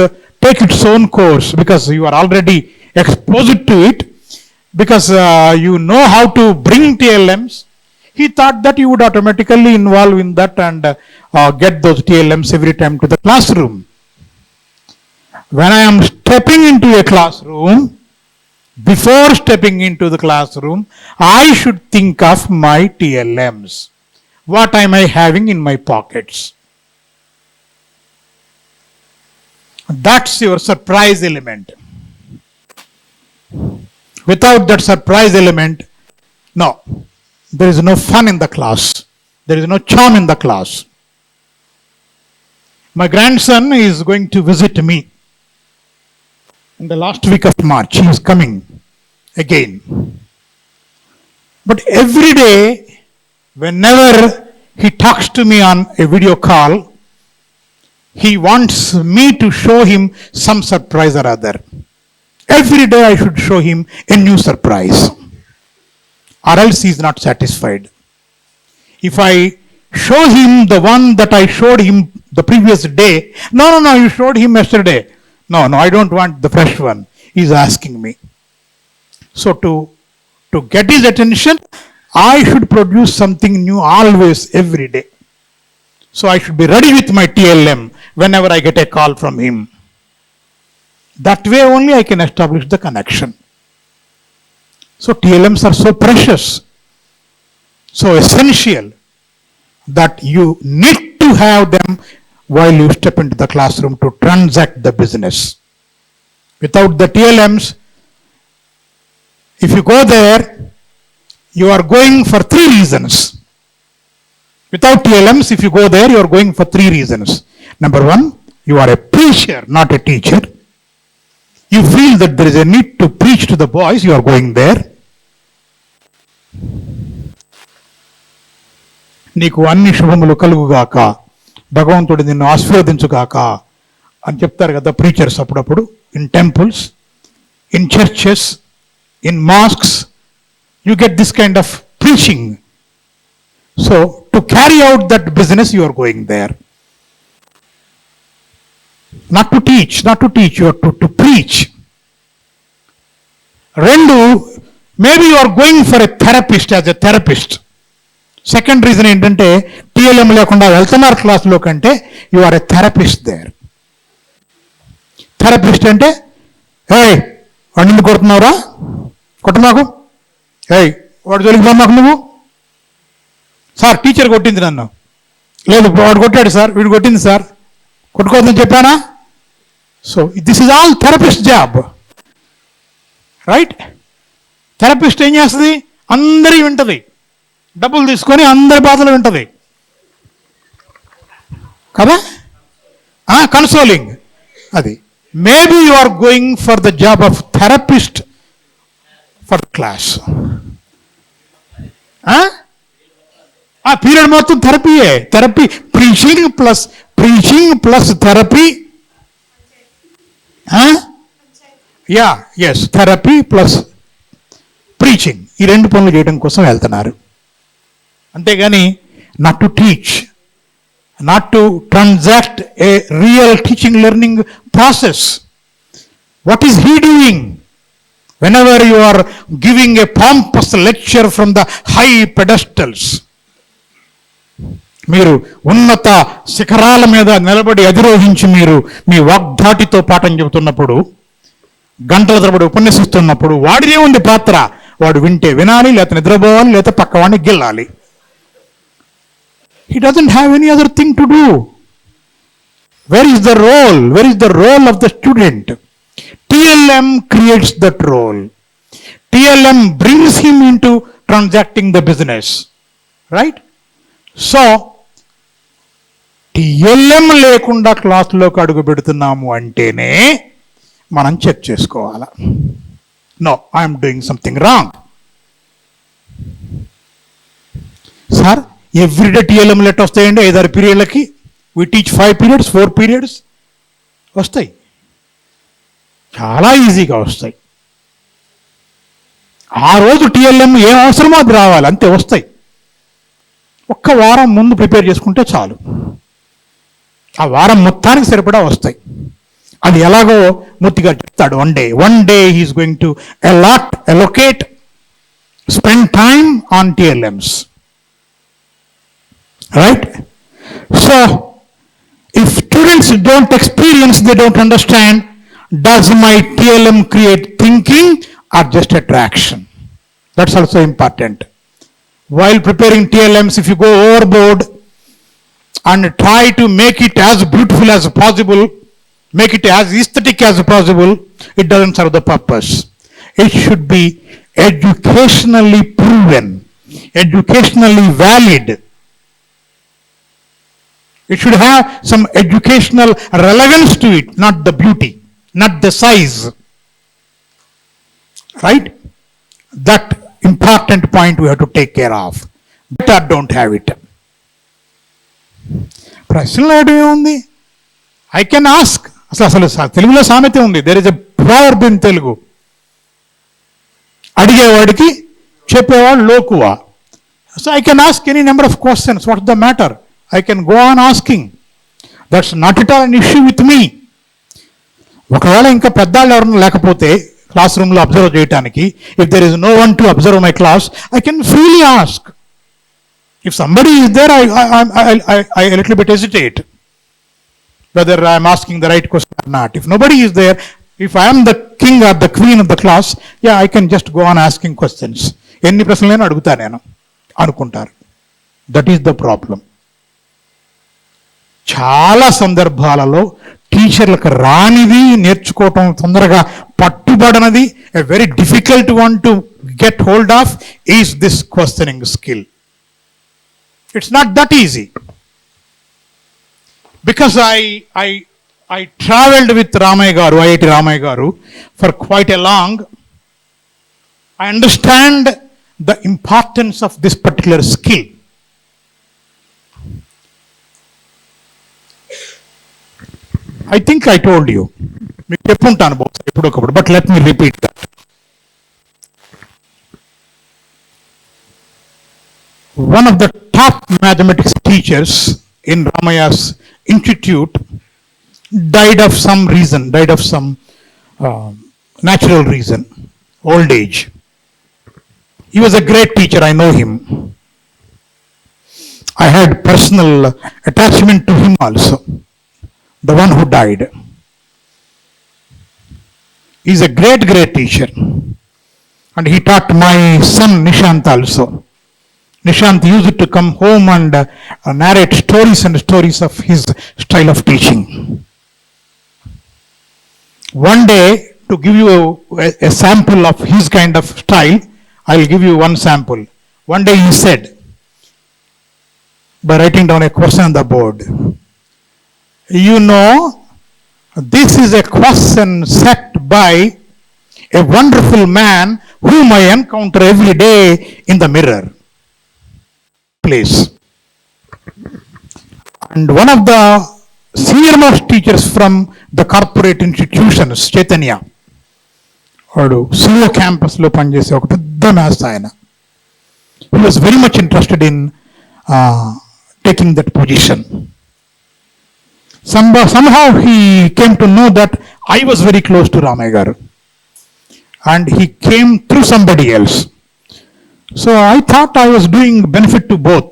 [SPEAKER 1] take its own course because you are already exposed to it, because you know how to bring TLMs. He thought that you would automatically involve in that and get those TLMs every time to the classroom. When I am stepping into a classroom, before stepping into the classroom, I should think of my TLMs. What am I having in my pockets? That's your surprise element. Without that surprise element, no. There is no fun in the class. There is no charm in the class. My grandson is going to visit me in the last week of March. He is coming again. But every day, whenever he talks to me on a video call, he wants me to show him some surprise or other. Every day I should show him a new surprise, or else he is not satisfied. If I show him the one that I showed him the previous day, no, you showed him yesterday. No, I don't want the fresh one. He is asking me. So to get his attention, I should produce something new always, every day. So I should be ready with my TLM whenever I get a call from him. That way only I can establish the connection. So TLMs are so precious, so essential, that you need to have them while you step into the classroom to transact the business. Without the TLMs, if you go there, you are going for 3 reasons. Without TLMs, if you go there, you are going for 3 reasons. Number 1, you are a preacher, not a teacher. You feel that there is a need to preach to the boys, you are going there. నీకు అన్ని శుభములు కలుగుగాక, భగవంతుడు నిన్ను ఆశీర్వదించుగాక అని చెప్తారు కదా preachers అప్పుడప్పుడు. In temples, in churches, in mosques, you get this kind of preaching. So to carry out that business you are going there. Not to teach, you are to preach. 2, maybe you are going for a therapist, as a therapist. Second reason ఏంటంటే TLM లేకుండా వెళ్తున్నారు క్లాస్లో కంటే you are a therapist there. Therapist అంటే వాడిని కొడుతున్నావురా, కొట్టమాకు, వాడు జోలికి మాకు, నువ్వు సార్ టీచర్ కొట్టింది నన్ను, లేదు వాడు కొట్టాడు సార్, వీడు కొట్టింది సార్, కొట్టుకోవద్దని చెప్పానా? So this is all therapist job, right? Therapist ఏం చేస్తుంది? అందరి వింటది, డబ్బులు తీసుకొని అందరి బాధలు వింటది కదా, కన్సోలింగ్. అది maybe you are going for the job of therapist for class. ఆ పీరియడ్ మొత్తం థెరపీయే. Therapy preaching plus therapy. Yes, therapy plus preaching, ఈ రెండు పనులు చేయడం కోసం వెళ్తున్నారు. అంతేగాని not to teach, not to transact a real teaching learning process. What is he doing? Whenever you are giving a pompous lecture from the high pedestals, మీరు ఉన్నత శిఖరాల మీద నిలబడి అధిరోహించి మీరు మీ వాగ్ధాటితో పాఠం చెబుతున్నప్పుడు, గంటల తరబడి ఉపన్యసిస్తున్నప్పుడు వాడిదే ఉంది పాత్ర. వాడు వింటే వినాలి, లేకపోతే నిద్రపోవాలి, లేకపోతే పక్కవాడిని గిల్లాలి. He doesn't have any other thing to do. Where is the role? Where is the role of the student? TLM creates that role. TLM brings him into transacting the business. Right? So, TLM లేకుండా క్లాస్లోకి అడుగు పెడుతున్నాము అంటేనే మనం check చేసుకోవాలా. No, I am doing something wrong. Sir, everyday TLM లెట్ వస్తాయండి 5-6 పీరియడ్లకి. We teach 5 periods 4 periods వస్తాయి, చాలా ఈజీగా వస్తాయి. ఆ రోజు టీఎల్ఎం ఏం అవసరమో అది రావాలి, అంతే, వస్తాయి. ఒక్క వారం ముందు ప్రిపేర్ చేసుకుంటే చాలు, ఆ వారం మొత్తానికి సరిపడా వస్తాయి. అది ఎలాగో మూర్తిగా చెప్తాడు. One day he is going to allocate, spend time on TLMs. Right? So, if students don't experience, they don't understand, does my TLM create thinking or just attraction? That's also important. While preparing TLMs, if you go overboard and try to make it as beautiful as possible, make it as aesthetic as possible, it doesn't serve the purpose. It should be educationally proven, educationally valid. It should have some educational relevance to it, not the beauty, not the size. Right? That important point we have to take care of. But I don't have it. ప్రశ్నలు అడగడం ఉంది. I can ask. అసలు తెలుగులో సామెత ఉంది. There is a proverb in Telugu. అడిగేవాడికి చెప్పేవాడు లోకువా. So I can ask any number of questions. What's the matter? I can go on asking. That's not at all an issue with me. ఒకవేళ ఇంకా పెద్దవాళ్ళు ఎవరైనా లేకపోతే క్లాస్ రూమ్లో observe చేయడానికి, if there is no one to observe my class, I can freely ask. If somebody is there, I a little bit hesitate whether I am asking the right question or not. If nobody is there, if I am the king or the queen of the class, yeah, I can just go on asking questions. ఎన్ని ప్రశ్నలైనా అడుగుతా నేను అనుకుంటారు. That is the problem. చాలా సందర్భాలలో టీచర్లకు రానిది నేర్చుకోవటం తొందరగా పట్టుబడనది, a very difficult one to get hold of is this questioning skill. It's not that easy. Because I traveled with Ramaya garu, I.I.T. Ramaya garu, for quite a long. I understand the importance of this particular skill. I think I told you. మీకు చెప్పుంటాను బహుశా ఎప్పుడొకప్పుడు, but let me repeat that. One of the top mathematics teachers in Ramaya's institute died of some reason, died of some natural reason, old age. He was a great teacher, I know him. I had personal attachment to him also, the one who died. He's a great teacher. And he taught my son Nishant also. Nishant used to come home and narrate stories and stories of his style of teaching. One day, to give you a sample of his kind of style, I will give you one sample. One day he said, by writing down a question on the board, you know, this is a question set by a wonderful man whom I encounter every day in the mirror. Place. And one of the senior most teachers from the corporate institutions, Chaitanya, వాడు CO క్యాంపస్లో పనిచేసే ఒక పెద్ద maths ఆయన. He was very much interested in taking that position. Somehow he came to know that I was very close to Ramaya garu, and he came through somebody else. So I thought I was doing benefit to both.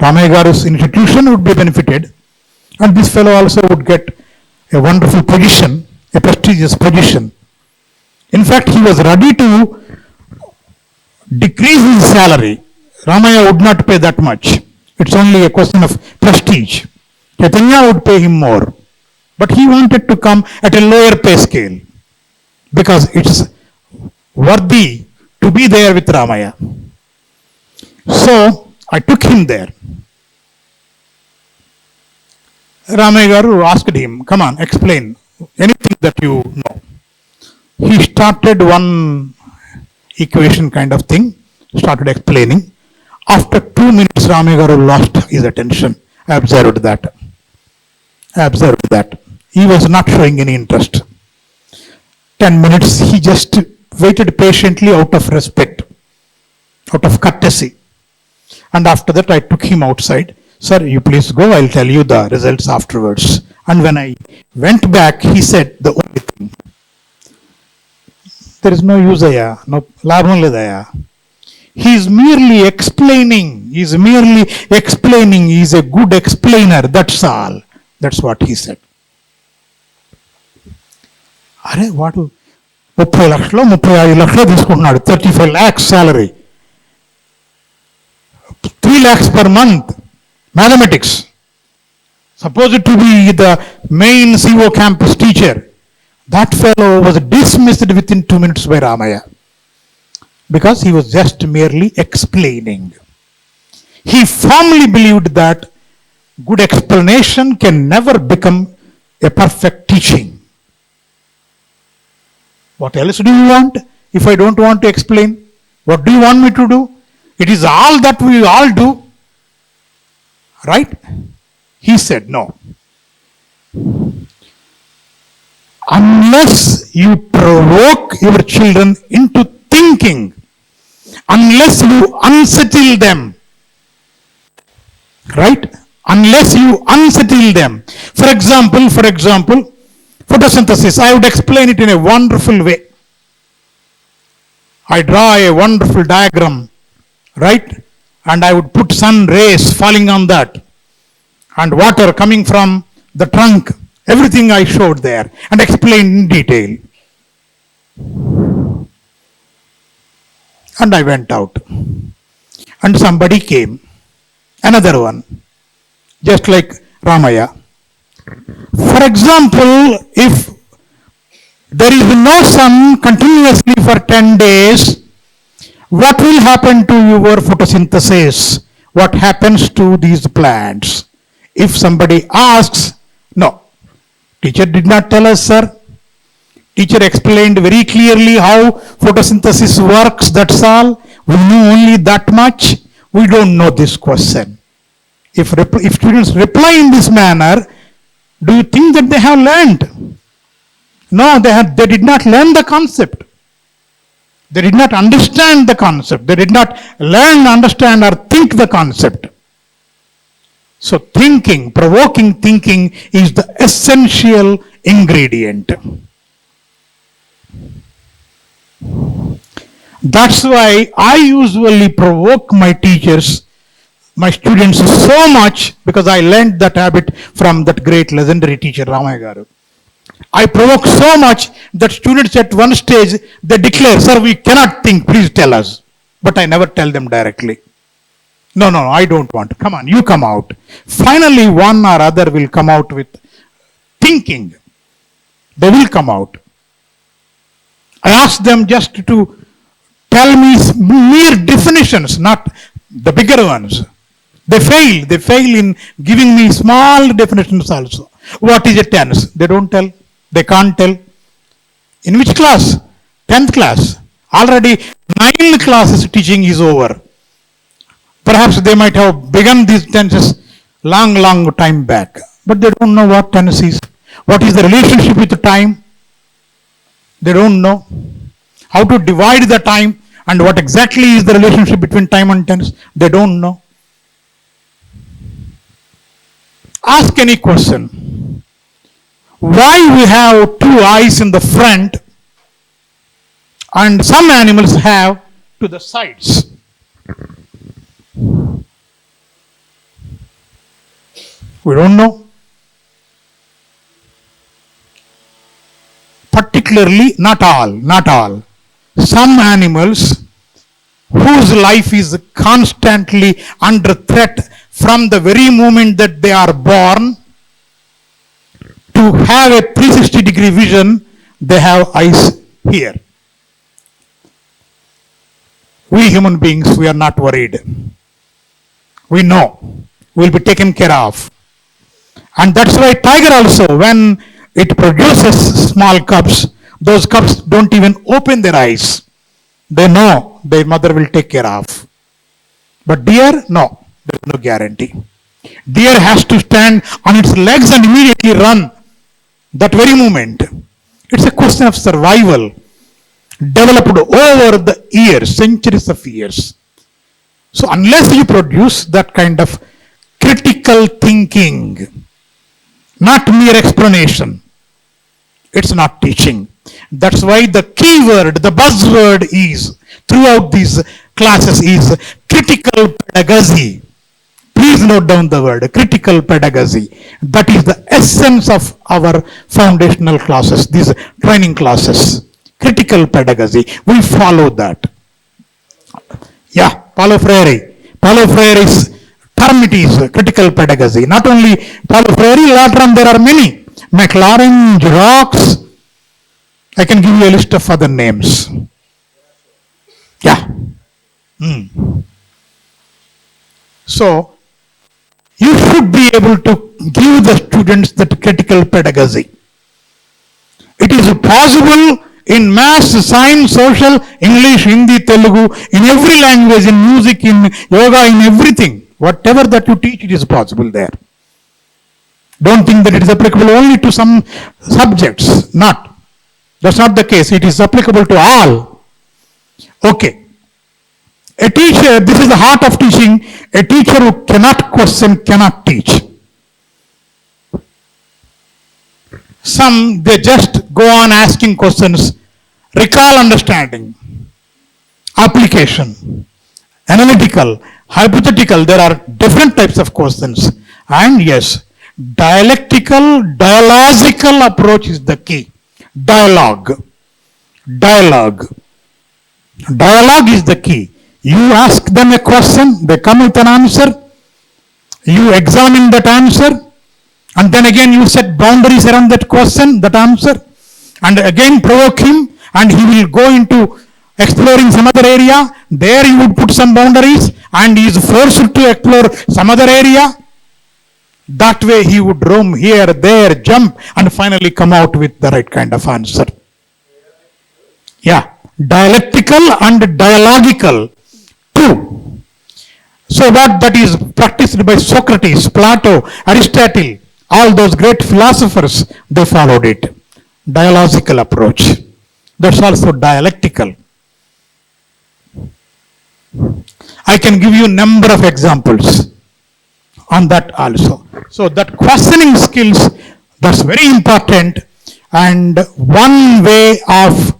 [SPEAKER 1] Ramaya garu's institution would be benefited, and this fellow also would get a wonderful position, a prestigious position. In fact, he was ready to decrease his salary. Ramaya would not pay that much. It's only a question of prestige. Chaitanya would pay him more. But he wanted to come at a lower pay scale because it's worthy to be there with Ramaya. So I took him there. Ramaya garu asked him, come on, explain anything that you know. He started one equation kind of thing, started explaining. After 2 minutes, Ramaya garu lost his attention. I observed that. He was not showing any interest. 10 minutes, he just waited patiently out of respect, out of courtesy. And after that, I took him outside. Sir, you please go, I'll tell you the results afterwards. And when I went back, he said the only thing. There is no use, no labham ledaya. He is merely explaining. He is a good explainer. That's all. That's what he said. Are what? 30 lakhs, 35 lakhs salary. 3 lakhs per month. Mathematics. Supposed to be the main CO campus teacher. That fellow was dismissed within 2 minutes by Ramaya because he was just merely explaining. He firmly believed that good explanation can never become a perfect teaching. What else do you want if I don't want to explain? What do you want me to do? It is all that we all do. Right? He said no. Unless you provoke your children into thinking, unless you unsettle them, right? Unless you unsettle them. For example, photosynthesis, I would explain it in a wonderful way. I draw a wonderful diagram, right? And I would put sun rays falling on that and water coming from the trunk. Everything I showed there and explained in detail. And I went out. And somebody came. Another one. Just like Ramaya. For example, if there is no sun continuously for 10 days, what will happen to your photosynthesis? What happens to these plants? If somebody asks, no. Teacher did not tell us, sir. Teacher explained very clearly how photosynthesis works, that's all. We know only that much. We don't know this question. If students reply in this manner, do you think that they have learned? No, they did not learn the concept. They did not understand the concept. They did not learn, understand, or think the concept. So thinking, provoking thinking is the essential ingredient. That's why I usually provoke my teachers, my students so much, because I learned that habit from that great legendary teacher Ramaya garu. I provoke so much that students at one stage, they declare, sir, we cannot think, please tell us. But I never tell them directly. No, no, I don't want. Come on, you come out. Finally, one or other will come out with thinking. They will come out. I asked them just to tell me mere definitions, not the bigger ones. They fail. They fail in giving me small definitions also. What is a tense? They don't tell. They can't tell. In which class? 10th class. Already 9 classes teaching is over. Perhaps they might have begun these tenses long time back. But they don't know what tense is. What is the relationship with the time? They don't know. How to divide the time and what exactly is the relationship between time and tense? They don't know. Ask any question. Why we have 2 eyes in the front and some animals have to the sides? We don't know. Particularly, not all. Some animals whose life is constantly under threat from the very moment that they are born, to have a 360-degree vision, they have eyes here. We human beings, we are not worried. We know we'll be taken care of. And that's why tiger also, when it produces small cubs, those cubs don't even open their eyes. They know their mother will take care of. But deer, no, there's no guarantee. Deer has to stand on its legs and immediately run that very moment. It's a question of survival, developed over the years, centuries of years. So unless you produce that kind of critical thinking, not mere explanation, it's not teaching. That's why the keyword, the buzzword is throughout these classes is critical pedagogy. Please note down the word critical pedagogy. That is the essence of our foundational classes, these training classes. Critical pedagogy. We follow that. Yeah, Paulo Freire. Paulo Freire's term it is critical pedagogy. Not only Paulo Freire, later on there are many. McLaren, Xerox. I can give you a list of other names. Yeah. So, you should be able to give the students that critical pedagogy. It is possible in maths, science, social, English, Hindi, Telugu, in every language, in music, in yoga, in everything. Whatever that you teach, it is possible there. Don't think that it is applicable only to some subjects. Not. That's not the case. It is applicable to all. Okay. A teacher, this is the heart of teaching, a teacher who cannot question, cannot teach. Some, they just go on asking questions, recall understanding, application, analytical, hypothetical, there are different types of questions. And yes, dialectical, dialogical approach is the key. Dialogue is the key. You ask them a question, they come with an answer, you examine that answer, and then again you set boundaries around that question, that answer, and again provoke him, and he will go into exploring some other area. There you would put some boundaries, and he is forced to explore some other area. That way he would roam here, there, jump, and finally come out with the right kind of answer. Yeah, dialectical and dialogical. Two. So that is practiced by Socrates, Plato, Aristotle, all those great philosophers, they followed it. Dialogical approach. That's also dialectical. I can give you a number of examples on that also. So that questioning skills, that's very important, and one way of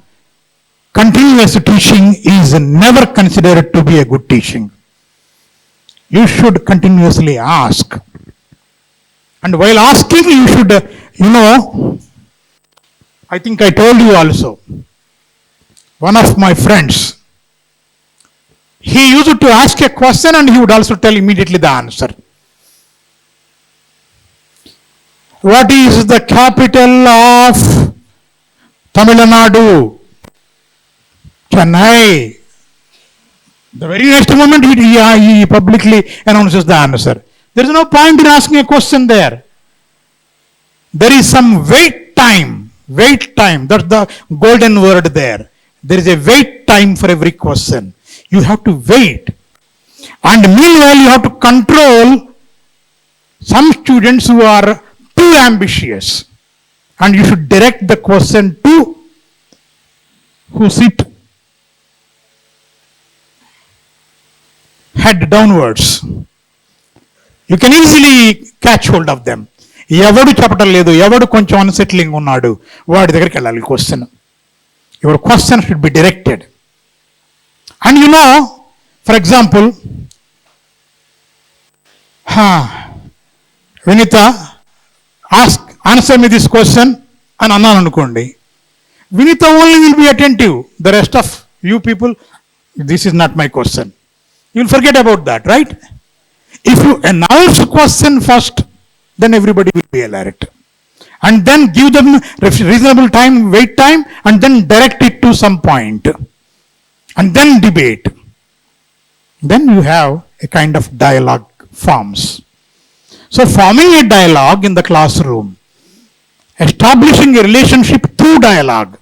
[SPEAKER 1] continuous teaching is never considered to be a good teaching. You should continuously ask. And while asking, you should, I think I told you also, one of my friends, He used to ask a question and he would also tell immediately the answer. What is the capital of Tamil Nadu? Chennai. The very next moment he publicly announces the answer. There is no point in asking a question there. There is some wait time. Wait time. That's the golden word there. There is a wait time for every question. You have to wait. And meanwhile, you have to control some students who are too ambitious. And you should direct the question to who sit head downwards. You can easily catch hold of them. ఎవడు చెప్పటం లేదు, ఎవడు కొంచెం unsettling ఉన్నాడు, వాడి దగ్గరికి వెళ్ళాలి question. Your question should be directed. And you know, for example, Vineetha answer me this question అని అన్నాను అనుకోండి. Vineetha only will be attentive. The rest of you people, this is not my question. You will forget about that, right? If you announce question first, then everybody will be alert. And then give them reasonable time, wait time, and then direct it to some point. And then debate. Then you have a kind of dialogue forms. So forming a dialogue in the classroom, establishing a relationship through dialogue,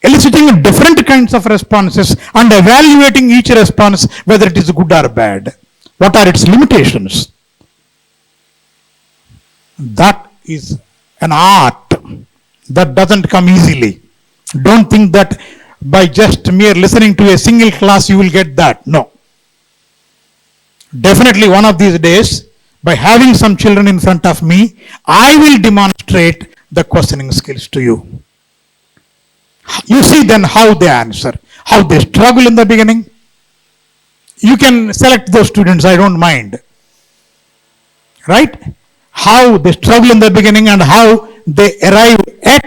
[SPEAKER 1] eliciting different kinds of responses and evaluating each response whether it is good or bad. What are its limitations? That is an art that doesn't come easily. Don't think that by just mere listening to a single class you will get that. No. Definitely one of these days, by having some children in front of me, I will demonstrate the questioning skills to you. You see then how they answer, how they struggle in the beginning. You can select those students, I don't mind. Right? How they struggle in the beginning and how they arrive at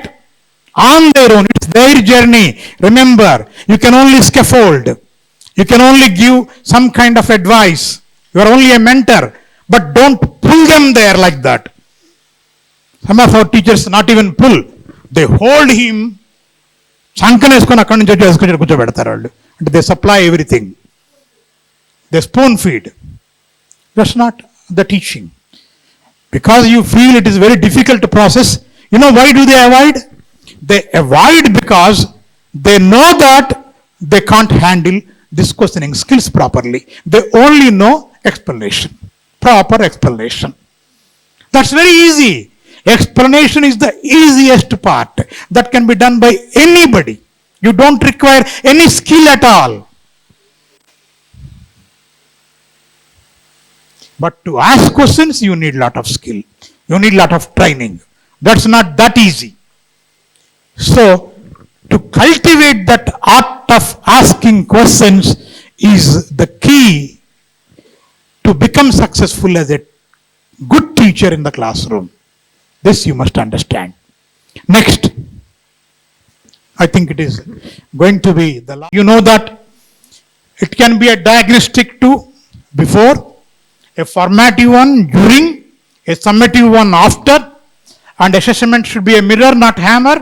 [SPEAKER 1] on their own. It's their journey. Remember, you can only scaffold. You can only give some kind of advice. You are only a mentor. But don't pull them there like that. Some of our teachers not even pull. They hold him. సంకన వేసుకొని అక్కడి నుంచి వేసుకొని కూర్చోబెడతారు వాళ్ళు. అంటే they supply everything, they spoon feed. That's not the teaching. Because you feel it is very difficult process. You know why do they avoid? They avoid because they know that they can't handle this questioning skills properly. They only know explanation, proper explanation. That's very easy. Explanation is the easiest part that can be done by anybody. You don't require any skill at all. But to ask questions, you need lot of skill. You need lot of training. That's not that easy. So, to cultivate that art of asking questions is the key to become successful as a good teacher in the classroom. This you must understand. Next, I think it is going to be the last. You know that it can be a diagnostic too, before, a formative one during, a summative one after, and assessment should be a mirror, not hammer.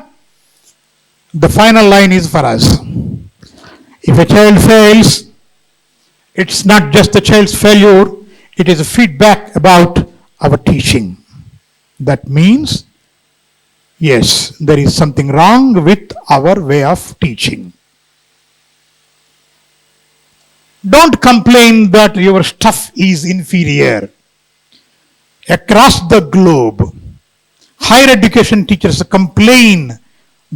[SPEAKER 1] The final line is for us. If a child fails, it's not just the child's failure, it is a feedback about our teaching. That means, yes, there is something wrong with our way of teaching. Don't complain that your stuff is inferior. Across the globe, higher education teachers complain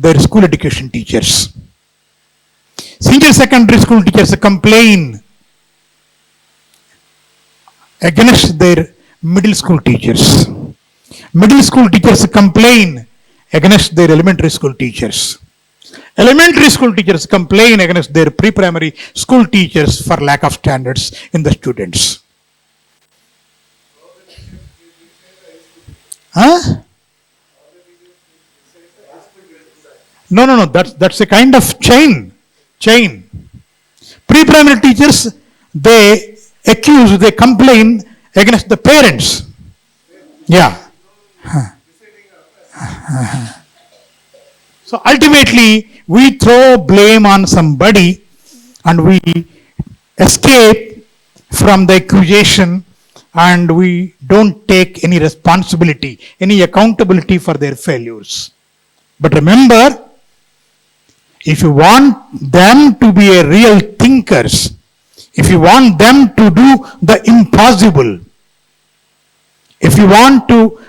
[SPEAKER 1] their school education teachers. Senior secondary school teachers complain against their middle school teachers. Middle school teachers complain against their elementary school teachers. Elementary school teachers complain against their pre-primary school teachers for lack of standards in the students. Huh? No. That's a kind of chain. Pre-primary teachers, they accuse, they complain against the parents. Yeah. So ultimately, we throw blame on somebody and we escape from the accusation, and we don't take any responsibility, any accountability for their failures. But remember, if you want them to be a real thinkers, if you want them to do the impossible, if you want to,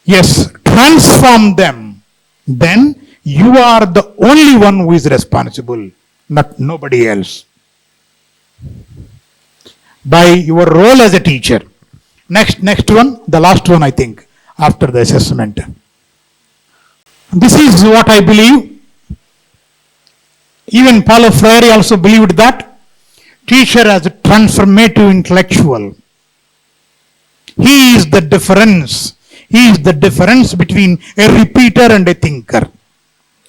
[SPEAKER 1] yes, transform them, then you are the only one who is responsible, not nobody else. By your role as a teacher. Next one, the last one, I think, after the assessment. This is what I believe. Even Paulo Freire also believed that teacher as a transformative intellectual. He is the difference. He is the difference between a repeater and a thinker.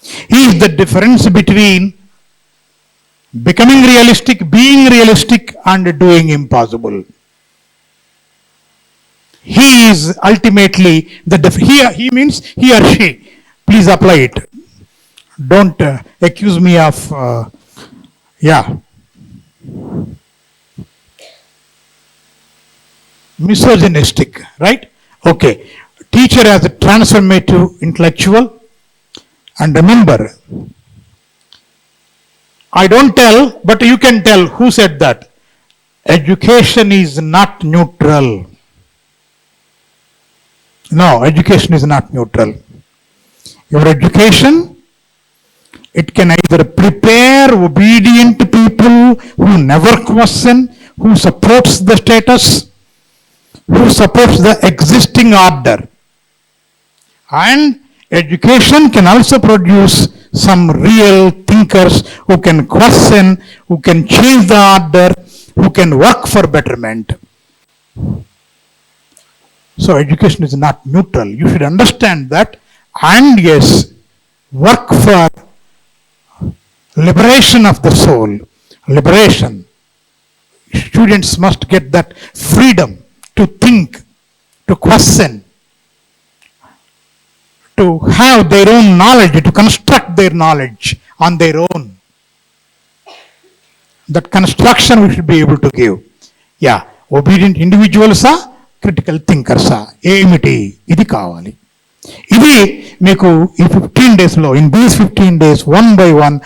[SPEAKER 1] He is the difference between becoming realistic, being realistic, and doing impossible. He is ultimately the he means he or she. Please apply it. Don't accuse me of misogynistic, right? Okay. Teacher as a transformative intellectual. And remember, I don't tell, but you can tell who said that. Education is not neutral. No, education is not neutral. Your education, it can either prepare obedient people who never question, who supports the status, who supports the existing order. And education can also produce some real thinkers who can question, who can change the order, who can work for betterment. So education is not neutral. You should understand that, and yes, work for liberation of the soul. Liberation. Students must get that freedom to think, to question, to have their own knowledge, to construct their knowledge on their own. That construction we should be able to give. Yeah, obedient individuals are critical thinkers are. Emiti, idi kavali. Idi meeku in 15 days lo, in these 15 days, one by one,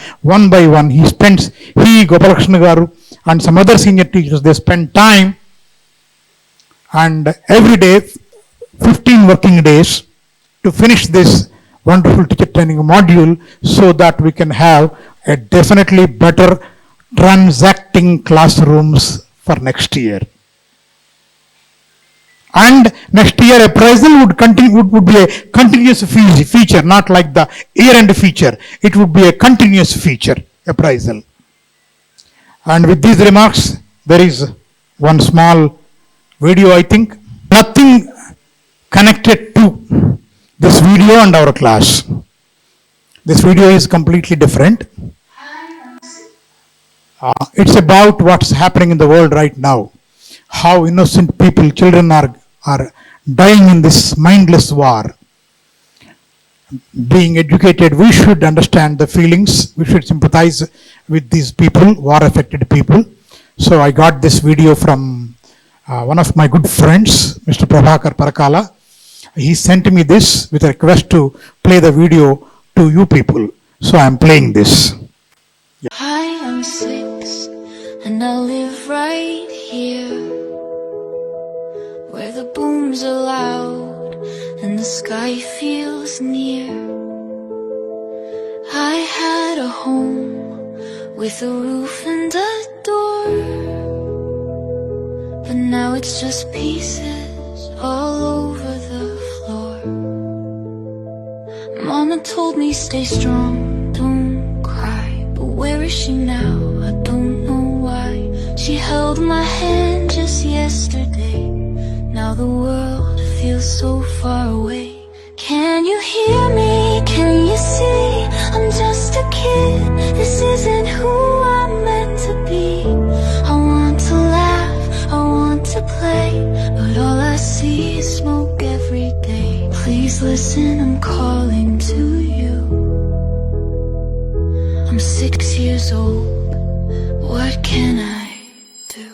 [SPEAKER 1] he, Gopalakrishna garu, and some other senior teachers, they spend time, and every day, 15 working days, to finish this wonderful teacher training module, so that we can have a definitely better transacting classrooms for next year. And next year appraisal would be a continuous feature, not like the year-end feature. It would be a continuous feature, appraisal. And with these remarks, there is one small video, I think. Nothing connected to this video and our class. This video is completely different. It's about what's happening in the world right now. How innocent people, children are dying in this mindless war. Being educated, we should understand the feelings. We should sympathize with these people, war-affected people. So I got this video from one of my good friends, Mr. Prabhakar Parakala. He sent me this with a request to play the video to you people. So I'm playing this. Yeah.
[SPEAKER 2] I am 6 and I live right here, where the booms are loud and the sky feels near. I had a home with a roof and a door, but now it's just pieces all over the floor. Mama told me stay strong, don't cry, but where is she now? I don't know why. She held my hand just yesterday. Now the world feels so far away. Can you hear me? Can you see? I'm just a kid. This isn't who I'm meant I'm 6 years old. What can I do?